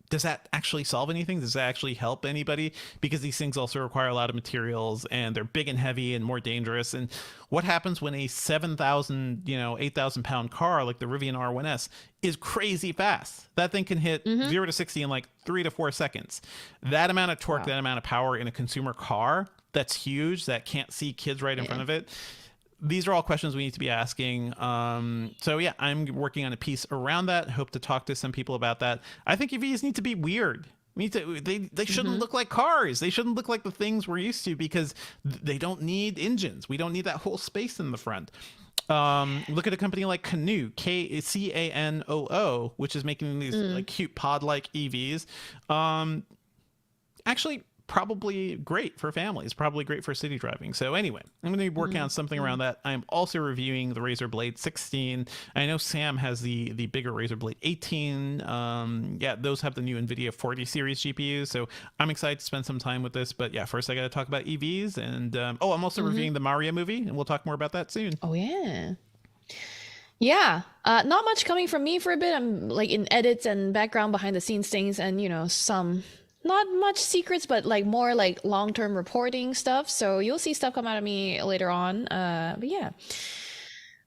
Does that actually solve anything? Does that actually help anybody? Because these things also require a lot of materials, and they're big and heavy and more dangerous. And what happens when a 7,000, 8,000 pound car like the Rivian R1S is crazy fast? That thing can hit 0 to 60 in like 3 to 4 seconds. That amount of torque, that amount of power in a consumer car, that's huge, that can't see kids right in front of it. These are all questions we need to be asking. So yeah, I'm working on a piece around that. Hope to talk to some people about that. I think EVs need to be weird. Me too. They shouldn't look like cars. They shouldn't look like the things we're used to because they don't need engines. We don't need that whole space in the front. Look at a company like Canoo, Canoo, which is making these like cute pod-like EVs. Actually, probably great for families, probably great for city driving. So anyway, I'm going to be working on something around that. I'm also reviewing the Razer Blade 16. I know Sam has the bigger Razer Blade 18. Yeah, those have the new NVIDIA 40 series GPUs. So I'm excited to spend some time with this. But yeah, first I got to talk about EVs. And I'm also reviewing the Mario movie, and we'll talk more about that soon. Oh, yeah. Yeah, not much coming from me for a bit. I'm like in edits and background behind the scenes things and, some not much secrets, but like more like long-term reporting stuff. So you'll see stuff come out of me later on. But yeah,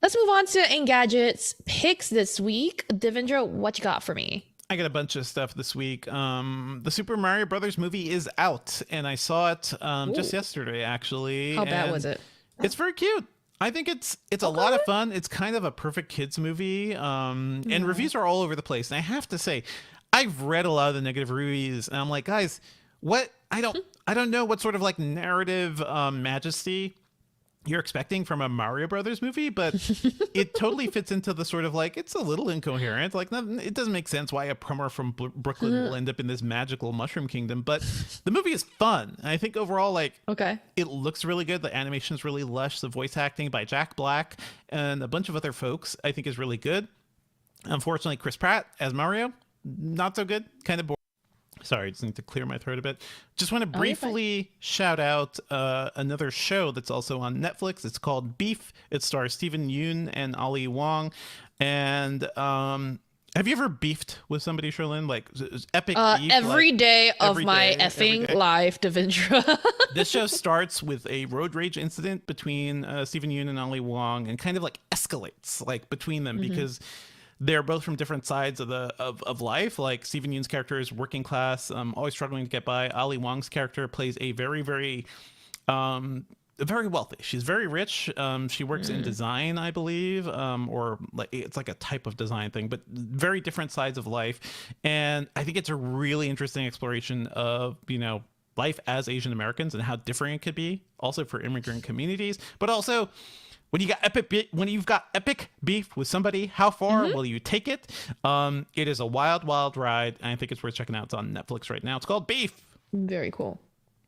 let's move on to Engadget's picks this week. Devendra, what you got for me? I got a bunch of stuff this week. The Super Mario Brothers movie is out, and I saw it just yesterday, actually. How bad was it? It's very cute. I think it's a lot of fun. It's kind of a perfect kids movie, and reviews are all over the place. And I have to say, I've read a lot of the negative reviews, and I'm like, guys, what? I don't know what sort of like narrative majesty you're expecting from a Mario Brothers movie, but it totally fits into the sort of like, it's a little incoherent. Like, it doesn't make sense why a plumber from Brooklyn will end up in this magical mushroom kingdom, but the movie is fun. And I think overall, like, it looks really good. The animation is really lush. The voice acting by Jack Black and a bunch of other folks, I think, is really good. Unfortunately, Chris Pratt as Mario, not so good. Kind of boring. Sorry, I just need to clear my throat a bit. Just want to briefly shout out another show that's also on Netflix. It's called Beef. It stars Steven Yeun and Ali Wong. And have you ever beefed with somebody, Sherlyn? Like epic beef? Every day of my effing life, Devendra. This show starts with a road rage incident between Steven Yeun and Ali Wong, and kind of like escalates like between them because they're both from different sides of life. Like Steven Yeun's character is working class, always struggling to get by. Ali Wong's character plays a very, very, very wealthy. She's very rich. She works in design, I believe, or like it's like a type of design thing, but very different sides of life. And I think it's a really interesting exploration of, life as Asian Americans and how different it could be, also for immigrant communities, but also when you've got epic beef with somebody, how far will you take it? It is a wild, wild ride, and I think it's worth checking out. It's on Netflix right now. It's called Beef. Very cool.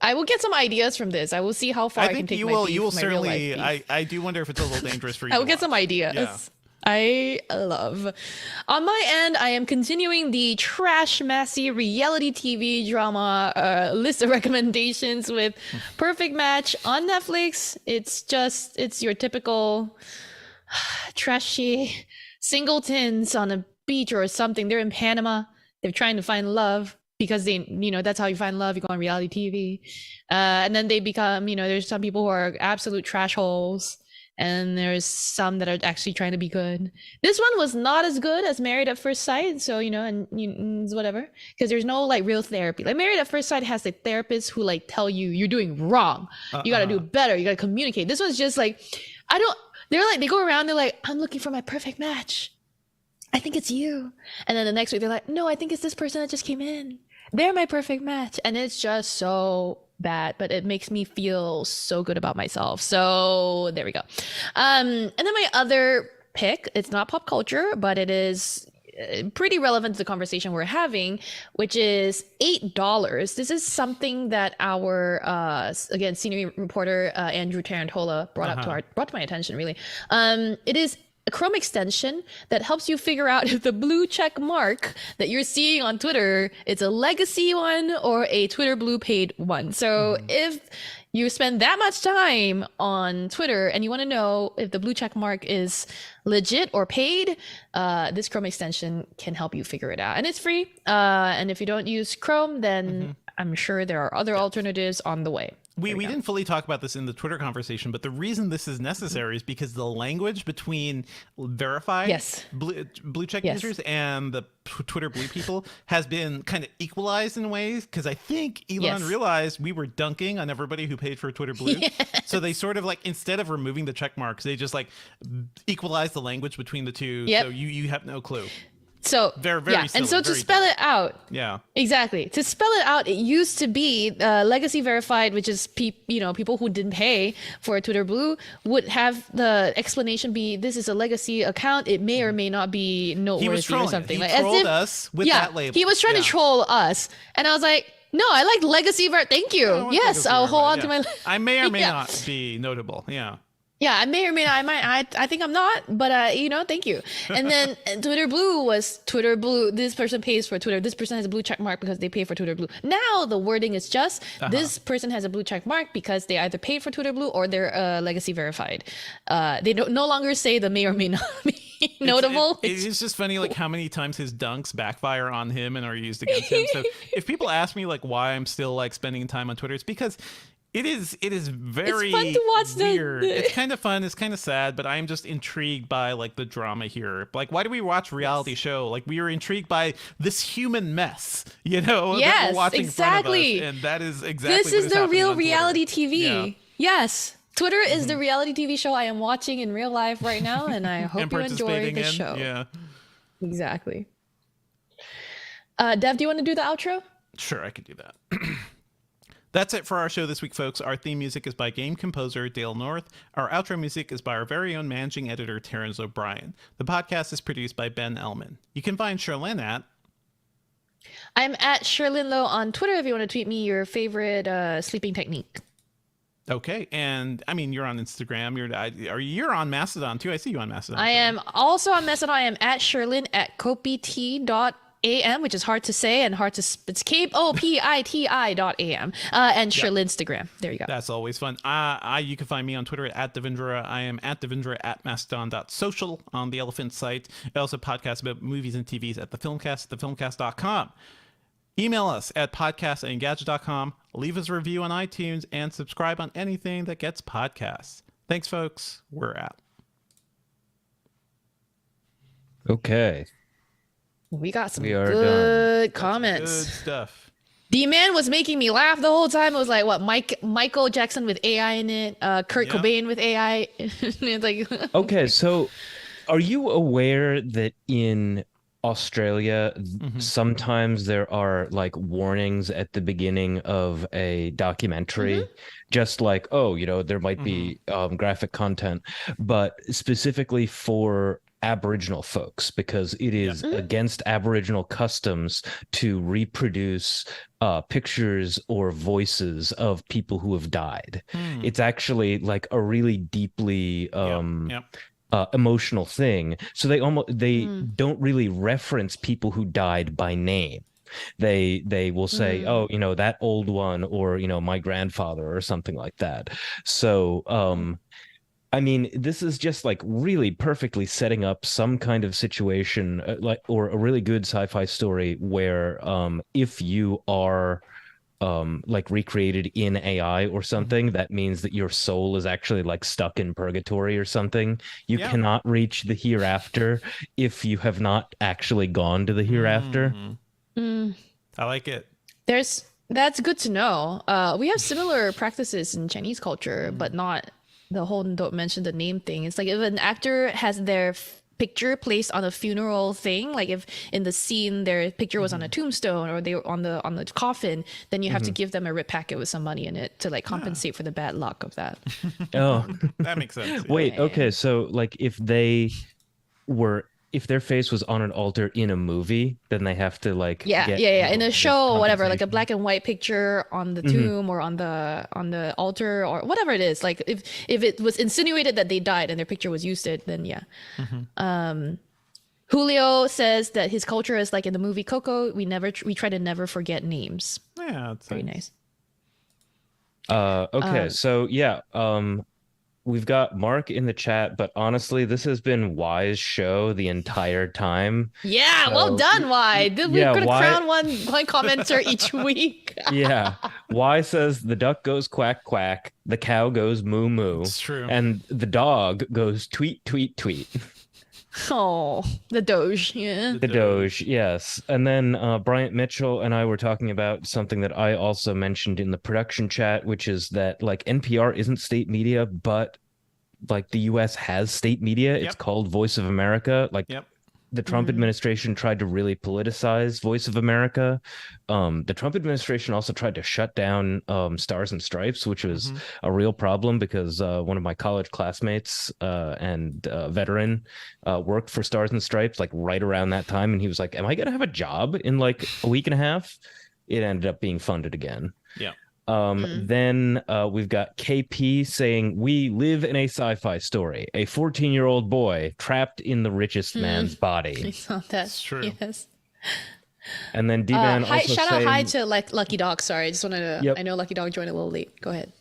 I will get some ideas from this. I will see how far I can take you my will. beef, You will my certainly. real life beef. I do wonder if it's a little dangerous for you. I will get some ideas. Yeah. I love. On my end, I am continuing the trash messy reality TV drama list of recommendations with Perfect Match on Netflix. It's your typical trashy singletons on a beach or something. They're in Panama. They're trying to find love because that's how you find love. You go on reality TV. And then they become, there's some people who are absolute trash holes. And there's some that are actually trying to be good. This one was not as good as Married at First Sight. So, and whatever. Because there's no like real therapy. Like Married at First Sight has the therapists who like tell you you're doing wrong. You got to do better. You got to communicate. This one's just like, they go around. They're like, I'm looking for my perfect match. I think it's you. And then the next week they're like, no, I think it's this person that just came in. They're my perfect match. And it's just so bad, but it makes me feel so good about myself. So there we go. And then my other pick, it's not pop culture, but it is pretty relevant to the conversation we're having, which is $8. This is something that our again senior reporter Andrew Tarantola brought to my attention really. It is a Chrome extension that helps you figure out if the blue check mark that you're seeing on Twitter, it's a legacy one or a Twitter blue paid one. So if you spend that much time on Twitter and you want to know if the blue check mark is legit or paid, this Chrome extension can help you figure it out. And it's free. And if you don't use Chrome, then I'm sure there are other alternatives on the way. We didn't fully talk about this in the Twitter conversation, but the reason this is necessary is because the language between verified blue check users and the Twitter blue people has been kind of equalized in ways, because I think Elon realized we were dunking on everybody who paid for Twitter blue. So they sort of like, instead of removing the check marks, they just like equalize the language between the two. So you have no clue. So Very yeah, silly, and so to very spell dumb. it out, Yeah. exactly. To spell it out, it used to be legacy verified, which is people who didn't pay for Twitter Blue would have the explanation be this is a legacy account. It may or may not be noteworthy He was or trolling. something. He Like, as trolled if, us with yeah, that label. he was trying to Yeah. troll us, and I was like, no, I like legacy Thank you. I want Yes, legacy I'll hold on verified, to my. I may or may Yeah. not be notable. Yeah. Yeah, I may or may not. I might. I think I'm not, but thank you. And then Twitter Blue was Twitter Blue. This person pays for Twitter. This person has a blue check mark because they pay for Twitter Blue. Now the wording is just this person has a blue check mark because they either paid for Twitter Blue or they're legacy verified. They don't no longer say the may or may not be notable. It's just funny, like how many times his dunks backfire on him and are used against him. So if people ask me like why I'm still like spending time on Twitter, it's because it is very fun to watch weird. It's kind of fun. It's kind of sad, but I'm just intrigued by like the drama here. Like, why do we watch reality show? Like, we are intrigued by this human mess, that Yes, we're watching exactly. in front of us, and that is exactly This what is the happening real on Twitter. reality TV. Yeah. Yes. Twitter is the reality TV show I am watching in real life right now, and I hope And you enjoy participating the in, show. yeah. Exactly. Dev, do you want to do the outro? Sure, I could do that. That's it for our show this week, folks. Our theme music is by game composer Dale North. Our outro music is by our very own managing editor, Terrence O'Brien. The podcast is produced by Ben Ellman. You can find Sherlyn at... I'm at Sherlyn Low on Twitter if you want to tweet me your favorite sleeping technique. Okay, and I mean, you're on Instagram. You're on Mastodon, too. I see you on Mastodon. I am also on Mastodon. I am at Sherlyn at kopiti.am, which is hard to say and hard to... It's KOPITI.am. And Sherlyn Instagram. There you go. That's always fun. You can find me on Twitter at Devindra. I am at Devindra at Mastodon.social on the Elephant site. I also podcast about movies and TVs at The Filmcast, thefilmcast.com. Email us at podcast@engadget.com. Leave us a review on iTunes and subscribe on anything that gets podcasts. Thanks, folks. We're out. Okay. We got some We are good Good comments. stuff. D-Man was making me laugh the whole time. It was like, what, Michael Jackson with AI in it, Kurt Yeah. Cobain with AI. It's like, Okay, so are you aware that in Australia, sometimes there are like warnings at the beginning of a documentary, just like, oh, there might be graphic content, but specifically for Aboriginal folks, because it is against Aboriginal customs to reproduce pictures or voices of people who have died. It's actually like a really deeply emotional thing. So they don't really reference people who died by name. They will say, oh, that old one, or my grandfather, or something like that. So I mean, this is just like really perfectly setting up some kind of situation, or a really good sci-fi story where if you are like recreated in AI or something, that means that your soul is actually like stuck in purgatory or something. You cannot reach the hereafter if you have not actually gone to the hereafter. I like it. that's good to know. We have similar practices in Chinese culture, but not the whole don't mention the name thing. It's like if an actor has their picture placed on a funeral thing, like if in the scene their picture was on a tombstone or they were on the coffin, then you have to give them a rip packet with some money in it to like compensate for the bad luck of that. Oh, That makes sense. Yeah. wait. Okay. So like if their face was on an altar in a movie, then they have to like Yeah, get in a show or whatever, like a compensation. black and white picture on the tomb or on the altar or whatever it is. Like if it was insinuated that they died and their picture was used, then yeah. Julio says that his culture is like in the movie Coco. We try to never forget names. Yeah, it's Very nice. Okay, so yeah, we've got Mark in the chat, but honestly, this has been Y's show the entire time. Yeah, well So, done, Y. We're yeah, gonna Y- crown one commenter each week. Yeah, Y says the duck goes quack quack, the cow goes moo moo, It's true. and the dog goes tweet tweet tweet. Oh, the Doge. Yeah. The Doge, yes. And then Bryant Mitchell and I were talking about something that I also mentioned in the production chat, which is that like NPR isn't state media, but like the US has state media. It's called Voice of America. Like the Trump administration tried to really politicize Voice of America. The Trump administration also tried to shut down Stars and Stripes, which was a real problem because one of my college classmates and veteran worked for Stars and Stripes like right around that time, and he was like, "Am I gonna have a job in like a week and a half?" It ended up being funded again. Yeah. Then we've got KP saying, "We live in a sci-fi story. A 14-year-old boy trapped in the richest man's I body." saw that. That's true. Yes. And then D-Man Hi, also shout saying, out hi to Lucky Dog. Sorry, I just wanted to. Yep. I know Lucky Dog joined a little late. Go ahead.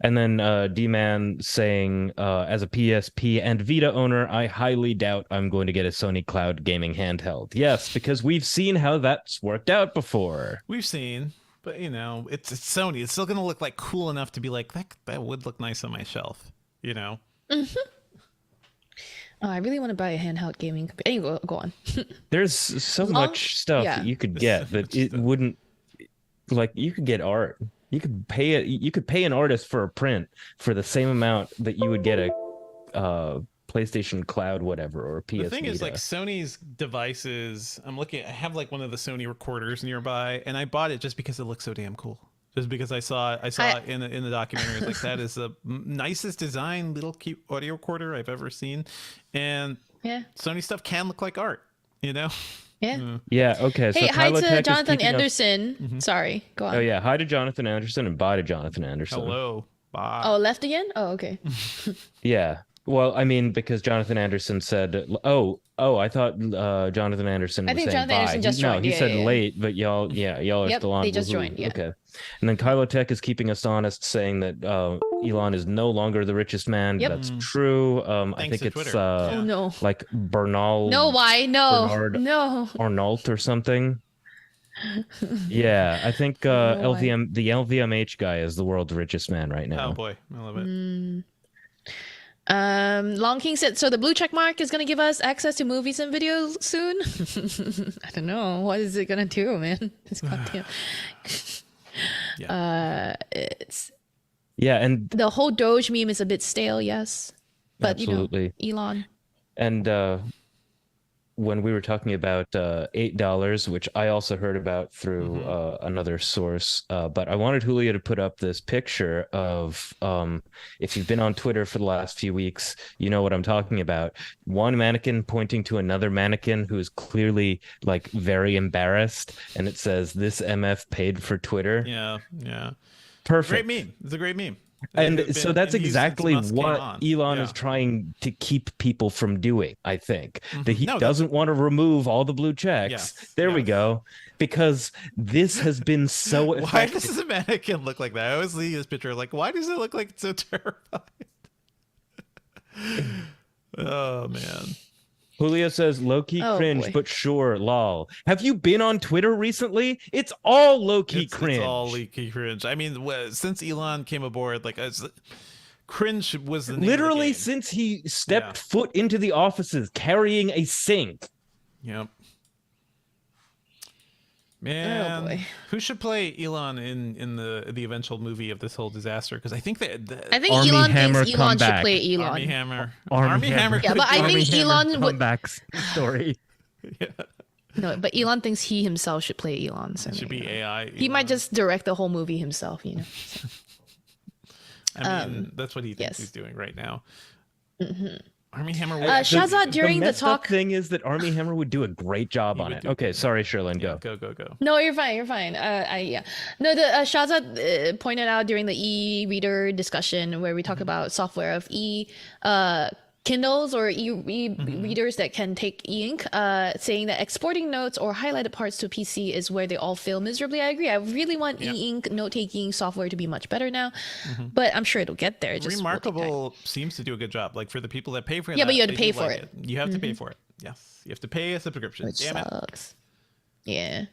and then D-Man saying, "As a PSP and Vita owner, I highly doubt I'm going to get a Sony Cloud gaming handheld." Yes, because we've seen how that's worked out before. We've seen, but you know, it's Sony. It's still gonna look like cool enough to be like that would look nice on my shelf. You know. Oh, I really want to buy a handheld gaming computer. Anyway, go on. There's so much stuff that you could get that it wouldn't, like, you could get art. You could pay an artist for a print for the same amount that you would get a PlayStation Cloud whatever or a PS The thing Vita. is, like, Sony's devices, I have like one of the Sony recorders nearby, and I bought it just because it looks so damn cool. Just because I saw it in the documentary. It's like, that is the nicest design little cute audio recorder I've ever seen. And Yeah. Sony stuff can look like art, you know? Yeah. Yeah, okay. Hey, So hi Kyla to Tech is Jonathan keeping us- Anderson. Sorry, go on. Oh yeah, hi to Jonathan Anderson and bye to Jonathan Anderson. Hello. Bye. Oh, left again? Oh, okay. Yeah. Well, I mean, because Jonathan Anderson said, "Oh, I thought Jonathan Anderson was I think saying Jonathan bye." Anderson just No, joined. he Yeah, said yeah, yeah. late, but y'all are Yep, still on. they just Woohoo. joined, yeah. Okay. And then Kylo Tech is keeping us honest, saying that Elon is no longer the richest man. Yep. That's true. I Thanks think to it's Twitter. Oh no. like Bernal No, why? No. Bernard No. Arnault or something. Yeah, I think No way. the LVMH guy is the world's richest man right now. Oh boy, I love it. Long King said, so the blue check mark is going to give us access to movies and videos soon? I don't know. What is it going to do, man? It's goddamn. It's Yeah, and the whole Doge meme is a bit stale, yes. But, absolutely. you know, Elon. And when we were talking about $8, which I also heard about through another source, but I wanted Julia to put up this picture of, if you've been on Twitter for the last few weeks, you know what I'm talking about. One mannequin pointing to another mannequin who is clearly like very embarrassed, and it says, "This MF paid for Twitter." Yeah. Perfect. Great meme. It's a great meme. And so that's used since exactly Musk came what on. Elon Yeah. is trying to keep people from doing, I think. That he No, doesn't want to remove all the blue checks. Yes, There we yes. go. Because this has been so Why effective. does the mannequin look like that? I always see this picture like, why does it look like it's so terrified? Oh man. Julio says low-key Oh, cringe, boy. but sure, lol. Have you been on Twitter recently? It's all low-key cringe. It's all leaky cringe. I mean, since Elon came aboard, like, cringe was the name of the Literally game. since he stepped Yeah. foot into the offices carrying a sink. Yep. Man, boy. who should play Elon in the eventual movie of this whole disaster? Because I think that I think Army Elon Hammer thinks Elon should comeback. play Elon. Army Hammer. Army Hammer. Yeah, but I Army think Hammer Elon would- comebacks story. No, but Elon thinks he himself should play Elon. So It should maybe, be AI. He might just direct the whole movie himself, you know. I mean, that's what he thinks yes. he's doing right now. Army Hammer. Shazad, during the messed up talk. thing is that Army Hammer would do a great job on would it. do Okay, sorry, Sherlyn, go. Go. No, you're fine. You're fine. Yeah. No, the Shazad pointed out during the e-reader discussion where we talk about software of Kindles or e-readers that can take e-ink, saying that exporting notes or highlighted parts to a PC is where they all fail miserably. I agree. I really want e-ink note-taking software to be much better now, but I'm sure it'll get there. It just will take time. Remarkable seems to do a good job. Like, for the people that pay for it. Yeah, but you have to pay for it. You have to pay for it. Yes, you have to pay a subscription. Which Damn it. sucks. Yeah.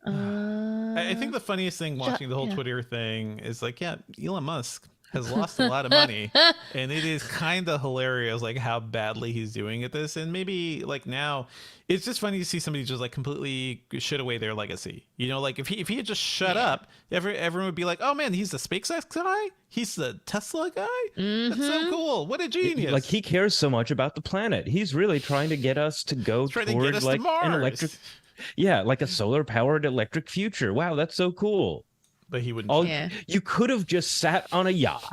I think the funniest thing watching the whole yeah. Twitter thing is like, yeah, Elon Musk. has lost a lot of money, and it is kind of hilarious, like how badly he's doing at this. And maybe like now, it's just funny to see somebody just like completely shit away their legacy. You know, like if he had just shut up, everyone would be like, "Oh man, he's the SpaceX guy. He's the Tesla guy. That's so cool. What a genius!" Like he cares so much about the planet. He's really trying to get us to go toward like an electric, like a solar powered electric future. Wow, that's so cool. But he wouldn't. You could have just sat on a yacht.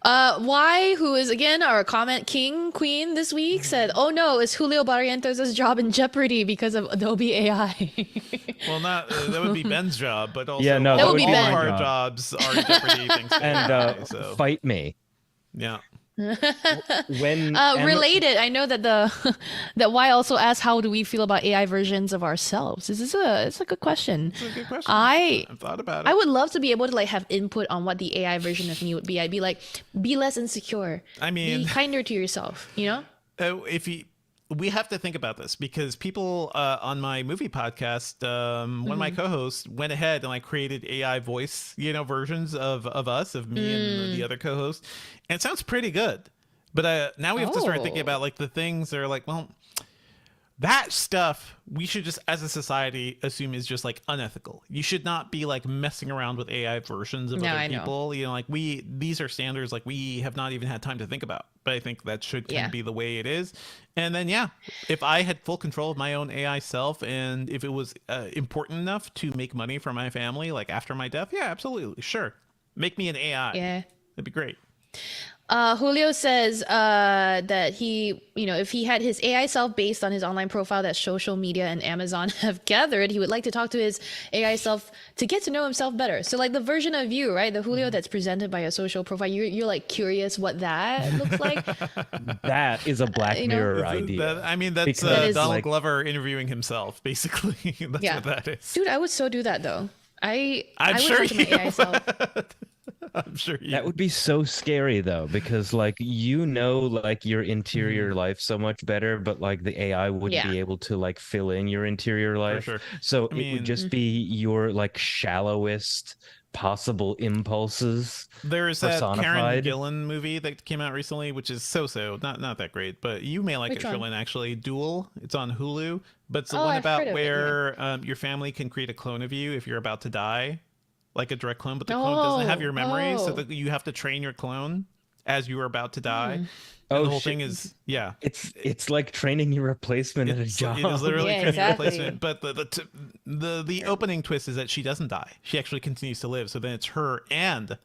Who is again our comment queen this week, said, "Oh no, is Julio Barrientos' job in jeopardy because of Adobe AI?" Well, not that would be Ben's job, but also that would be all Ben. of our jobs are in jeopardy. Thanks to AI, so. Fight me. Yeah. When related, I know that that Y also asked, how do we feel about AI versions of ourselves? It's a good question. It's a good question. I've thought about it. I would love to be able to like have input on what the AI version of me would be. I'd be like, be less insecure. I mean, be kinder to yourself. You know? We have to think about this because people on my movie podcast, one of my co-hosts went ahead and like created AI voice, versions of us, of me and the other co-host, and it sounds pretty good. But now we have to start thinking about like the things that are like, well, that stuff we should just as a society assume is just like unethical. You should not be like messing around with AI versions of other people. Like these are standards like we have not even had time to think about. But I think that should kind of be the way it is. And then if I had full control of my own AI self, and if it was important enough to make money for my family, like after my death, absolutely, sure, make me an AI. Yeah, that'd be great. Julio says that he, if he had his AI self based on his online profile that social media and Amazon have gathered, he would like to talk to his AI self to get to know himself better. So like the version of you, right? The Julio that's presented by a social profile, you're like curious what that looks like. That is a Black Mirror idea. That's Donald Glover interviewing himself, basically. That's what that is. Dude, I would so do that though. I'm sure would talk to my AI self. I'm sure that would be so scary though, because like like your interior life so much better, but like the AI wouldn't be able to like fill in your interior life. Sure. So it would just be your like shallowest possible impulses. There's that Karen Gillan movie that came out recently, which is so not that great, but you may like it, Sherlyn, actually. Duel. It's on Hulu, but it's the one about where your family can create a clone of you if you're about to die. Like a direct clone, but the clone doesn't have your memories, so that you have to train your clone as you are about to die. And the whole thing is, it's like training your replacement at a job. It is literally training your replacement. But the opening twist is that she doesn't die; she actually continues to live. So then it's her and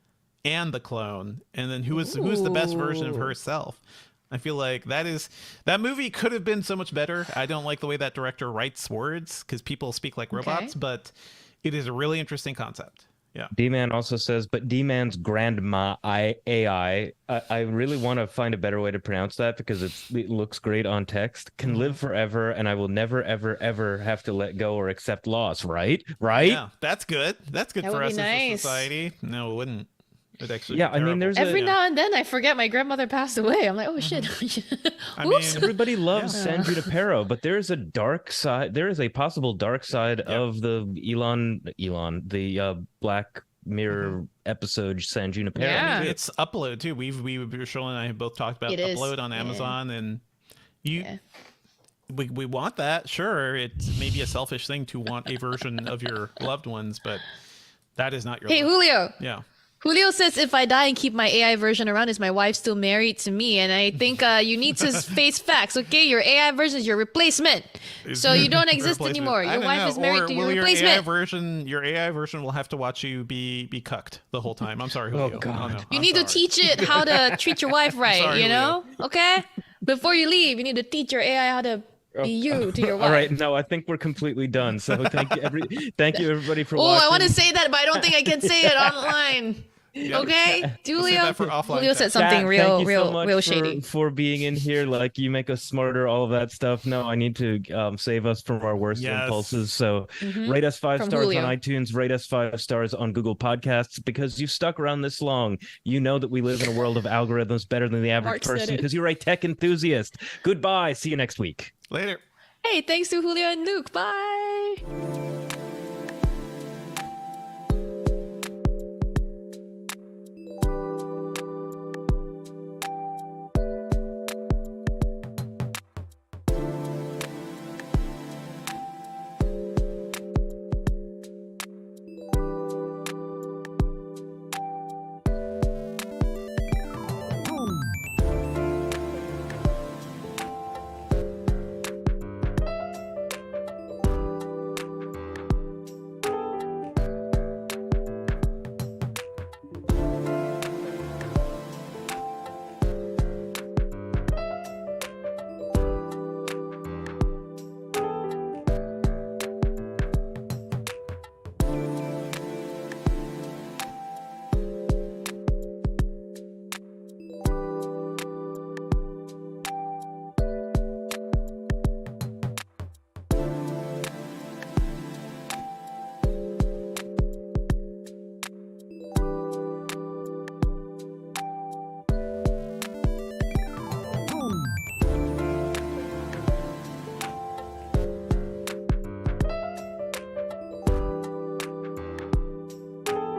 the clone, and then who's the best version of herself? I feel like that movie could have been so much better. I don't like the way that director writes words because people speak like robots, but it is a really interesting concept. Yeah. D-Man also says, but D-Man's grandma AI, I really want to find a better way to pronounce that because it looks great on text, can live forever, and I will never, ever, ever have to let go or accept loss, right? Yeah, that's good. That's good for us as a society. No, it wouldn't. It'd actually be terrible. There's every now and then I forget my grandmother passed away. I'm like, oh shit. Everybody loves San Junipero, but there's a dark side. There is a possible dark side of the the Black Mirror episode San Junipero. Yeah, it's Upload too. Sherlyn and I have both talked about Upload on Amazon, and we want that. Sure, it's maybe a selfish thing to want a version of your loved ones, but that is not your. Hey, Julio. Yeah. Julio says, if I die and keep my AI version around, is my wife still married to me? And I think you need to face facts, okay? Your AI version is your replacement. So you don't exist anymore. Your wife is married to your replacement. Your AI version will have to watch you be cucked the whole time. I'm sorry, Julio. Oh, God. Oh, no. You need to teach it how to treat your wife right, sorry, Julio. Okay? Before you leave, you need to teach your AI how to be you to your wife. All right, no, I think we're completely done. So thank you everybody for watching. I want to say that, but I don't think I can say it online. Okay, Julio said something real shady for being in here. Like, you make us smarter, all of that stuff. No, I need to save us from our worst impulses. So rate us 5 stars on iTunes, rate us 5 stars on Google Podcasts, because you've stuck around this long. You know that we live in a world of algorithms better than the average person, because you're a tech enthusiast. Goodbye. See you next week. Later. Hey, thanks to Julio and Luke. Bye.